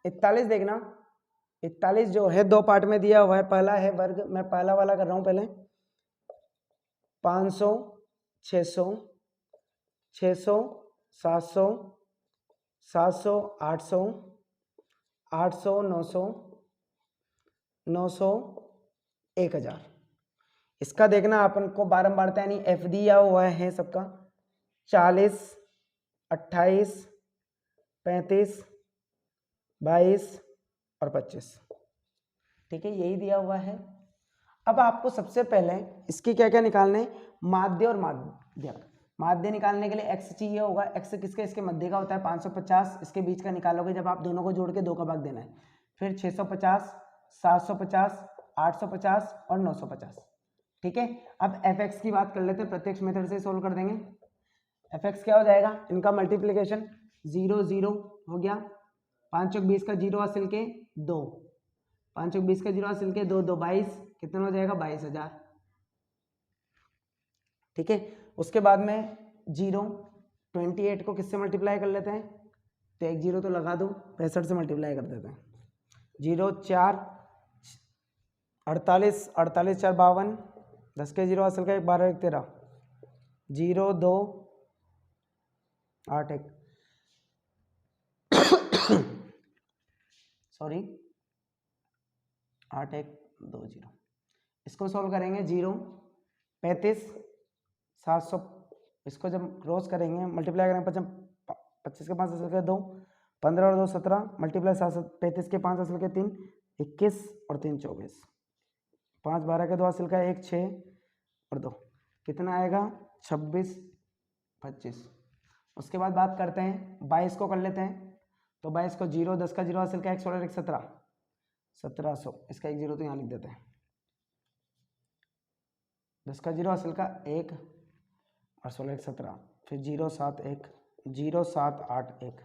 41 देखना। 41 जो है 2 पार्ट में दिया हुआ है। पहला है वर्ग, मैं पहला वाला कर रहा हूं पहले, 500 600 600 700 700 800 800 900 900 1000। इसका देखना अपन को बारंबारता यानी एफ दिया हुआ है सबका, 40 28 35 22 और 25। ठीक है, यही दिया हुआ है। अब आपको सबसे पहले इसके क्या क्या निकालने, माध्य और माध्यक। माध्य निकालने के लिए x चाहिए होगा, x किसके, इसके मध्य का होता है 550, इसके बीच का निकालोगे जब आप दोनों को जोड़ के 2 का भाग देना है। फिर 650 750 850 और 950। ठीक है, अब fx की बात कर लेते हैं, प्रत्यक्ष मेथड से सोल्व कर देंगे। fx क्या हो जाएगा, इनका मल्टीप्लीकेशन 0 0 हो गया, 5 चौक 20 का 0 हासिल के 2, 5 चौक 20 का 0 हासिल के 2 2 22, कितना हो जाएगा 22,000। ठीक है, उसके बाद में 0 28 को किससे मल्टीप्लाई कर लेते हैं, तो एक 0 तो लगा दो, 65 से मल्टीप्लाई कर देते हैं। 0 4 48 48 4 52, 10 के 0 हासिल का 1 12 1 13, 0 2 8 1 सॉरी 8120, इसको सॉल्व करेंगे 0 35 700, इसको जब क्रॉस करेंगे मल्टीप्लाई करेंगे 25 के 5 असल के 2, 15 और 2 17, मल्टीप्लाई 35 के 5 असल के 3 21 और 3 24, 5 12 के 2 असल का 1 6 और 2, कितना आएगा 26 25। उसके बाद बात करते हैं 22 को कर लेते हैं, तो 22 को 0 10 का 0 असल का 1 16 1 17 1700, इसका 1 0 तो यहाँ लिख देते हैं, 10 का 0 असल का 1 और 16 1 17, फिर 0 7 1 0 7 8 1,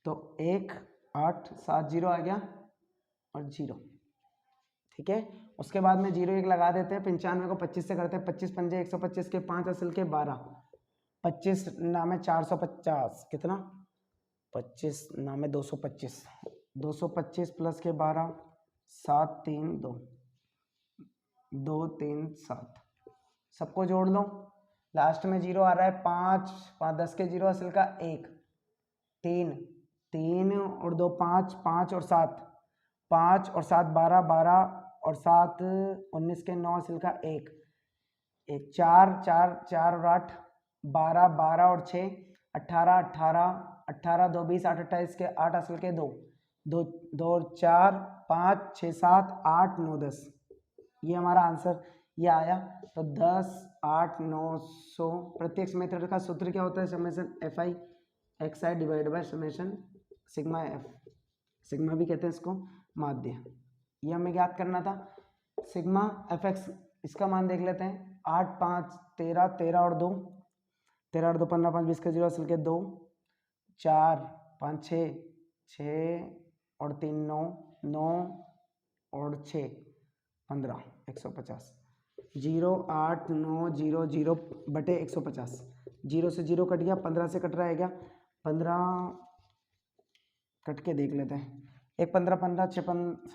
तो 1 8 7 0 आ गया और 0, ठीक है। उसके बाद में 0 1 लगा देते हैं, 95 को 25 से करते हैं, 25 पंजे 125 के 5 असल के 12, 25 नामे 450, कितना 25 नामे 225, 225 प्लस के 12 7 3 2 2 3 7, सबको जोड़ लो, लास्ट में 0 आ रहा है 5 5 10 के 0 असल का 1 3 3 और 2 5 5 और 7 5 और 7 12 12 और 7 19 के 9 असल का 1 1 4 4 4 और 8 12 12 और 6 18 18 18 2 20 8 28 के 8 असल के 2 2 2 और 4 5 6 7 8 9 10, ये हमारा आंसर ये आया। तो 10 8 900, प्रत्येक मेथड का सूत्र क्या होता है, summation F I x I divide by summation sigma F, sigma भी कहते हैं इसको, माध्य, ये हमें याद करना था। सिग्मा एफ एक्स, इसका मान देख लेते हैं, 8 5 13 13 और 2 13 और 2 15 5 20 के 0 असल के 2 4 5 6 6 और 3 9 9 और 6 15 150, 0 8 9 0 0 बटे 150, 0 से 0 कट गया, 15 से कट रहा है क्या, 15 कट के देख लेते हैं, 1 15 15 6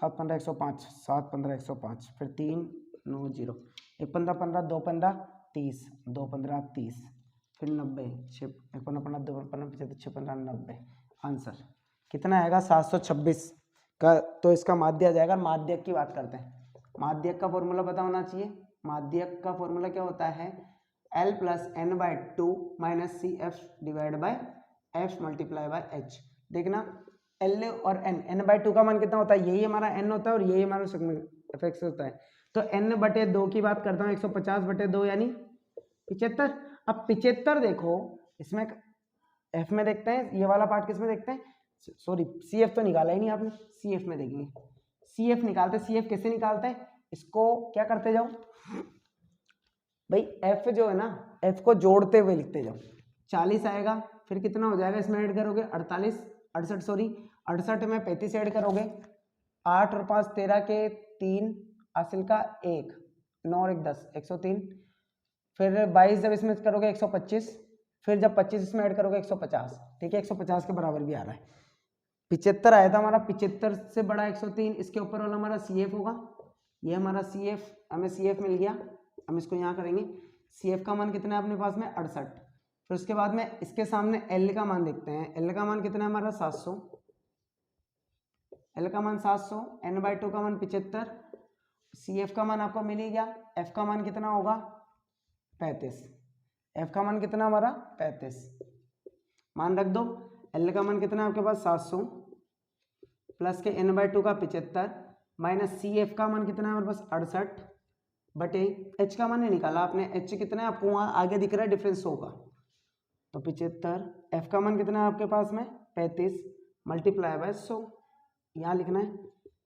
7 15 105 7 15 105, फिर 3 9 0, 1 15 15 2 15 30 2 15 30, फिर 90 6 1 15 15 2 15 75 6 15 90, आंसर कितना आएगा 726 का, तो इसका माध्यक आ जाएगा। माध्यक की बात करते हैं, माध्यक का फॉर्मूला पता होना चाहिए, माध्यक का फॉर्मूला क्या होता है, L plus N by 2 minus C F divide by F multiply by H. देखना L और n बाई 2 का मान कितना होता है, यही हमारा n होता है और यही हमारा एफ एक्स होता है, तो n बटे 2 की बात करता हूँ, 150 बटे 2 यानी 75। अब 75 देखो, इसमें f में देखते हैं, ये वाला पार्ट किस में देखते हैं, सॉरी सी एफ तो निकाला ही नहीं आपने, सी एफ में देखेंगे, सी एफ निकालते, सी एफ कैसे निकालते हैं, इसको क्या करते जाओ भाई, एफ जो है ना, एफ को जोड़ते हुए लिखते जाओ, 40 आएगा, फिर कितना हो जाएगा इसमें ऐड करोगे 48 68 सॉरी 68 में 35 ऐड करोगे, 8 और 5 13 के 3 हासिल का 1 9 और 1 10 103, फिर 22 जब इसमें करोगे 125, फिर जब 25 इसमें ऐड करोगे 150, ठीक है 150 के बराबर भी आ रहा है, 75 आया था हमारा, 75 से बड़ा 103, इसके ऊपर वाला हमारा सी एफ होगा, ये हमारा सी एफ, हमें सी एफ मिल गया, हम इसको यहाँ करेंगे, सी एफ का मान कितना है अपने पास में 68, फिर उसके बाद में इसके सामने एल का मान देखते हैं, एल का मान कितना है हमारा 700, एल का मान 700, एन बाई 2 का मान 75, सी एफ का मान आपको मिल ही गया, एफ का मान कितना होगा 35, एफ का मान कितना हमारा 35, मान रख दो, एल का मान कितना है आपके पास 700 प्लस के एन बाई 2 का 75 माइनस सी एफ का मान कितना है हमारे पास 68 बटे एच का मान नहीं निकाला आपने, एच कितना है आपको वहाँ आगे दिख रहा है, डिफरेंस होगा, तो 75, एफ का मान कितना है आपके पास में 35 मल्टीप्लाई बाय 100, यहाँ लिखना है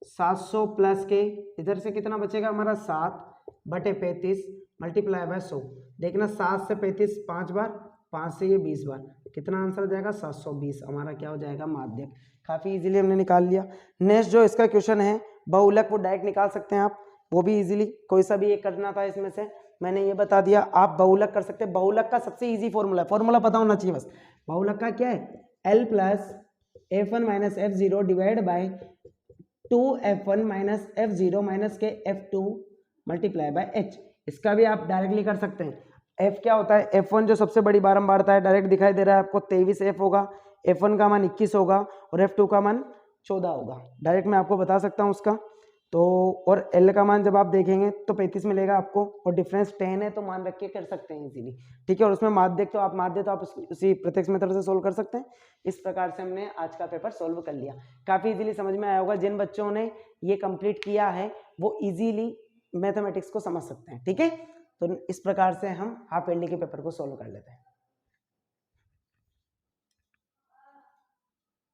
700 प्लस के इधर से कितना बचेगा हमारा 7 बटे 35 मल्टीप्लाई बाय 100, देखना 7 से 35 5 बार, 5 से ये 20 बार, कितना आंसर हो जाएगा 720, हमारा क्या हो जाएगा माध्यक। काफ़ी इजीली हमने निकाल लिया। नेक्स्ट जो इसका क्वेश्चन है बहुलक, वो डायरेक्ट निकाल सकते हैं आप, वो भी इजीली, कोई सा भी एक करना था इसमें से, मैंने ये बता दिया, आप बहुलक कर सकते हैं। बहुलक का सबसे इजी फॉर्मूला है, फॉर्मूला पता होना चाहिए बस, बहुलक का क्या है, L plus F1 minus F0 divide by 2F1 minus F0 minus के F2 मल्टीप्लाई बाय H। इसका भी आप डायरेक्टली कर सकते हैं। F क्या होता है, F1 जो सबसे बड़ी बारंबारता है, डायरेक्ट दिखाई दे रहा है आपको 23 F होगा, F1 का मान 21 होगा और F2 का मान 14 होगा, डायरेक्ट मैं आपको बता सकता हूँ उसका। तो और L का मान जब आप देखेंगे तो 35 मिलेगा आपको, और डिफरेंस 10 है तो मान रख के कर सकते हैं इजीली, ठीक है। और उसमें माध्य तो आप उसी प्रत्यक्ष मेथड से सोल्व कर सकते हैं। इस प्रकार से हमने आज का पेपर सोल्व कर लिया। काफ़ी इजीली समझ में आया होगा, जिन बच्चों ने ये कंप्लीट किया है वो इजीली मैथमेटिक्स को समझ सकते हैं, ठीक है। तो इस प्रकार से हम हाफ ईयरली के पेपर को सोल्व कर लेते हैं।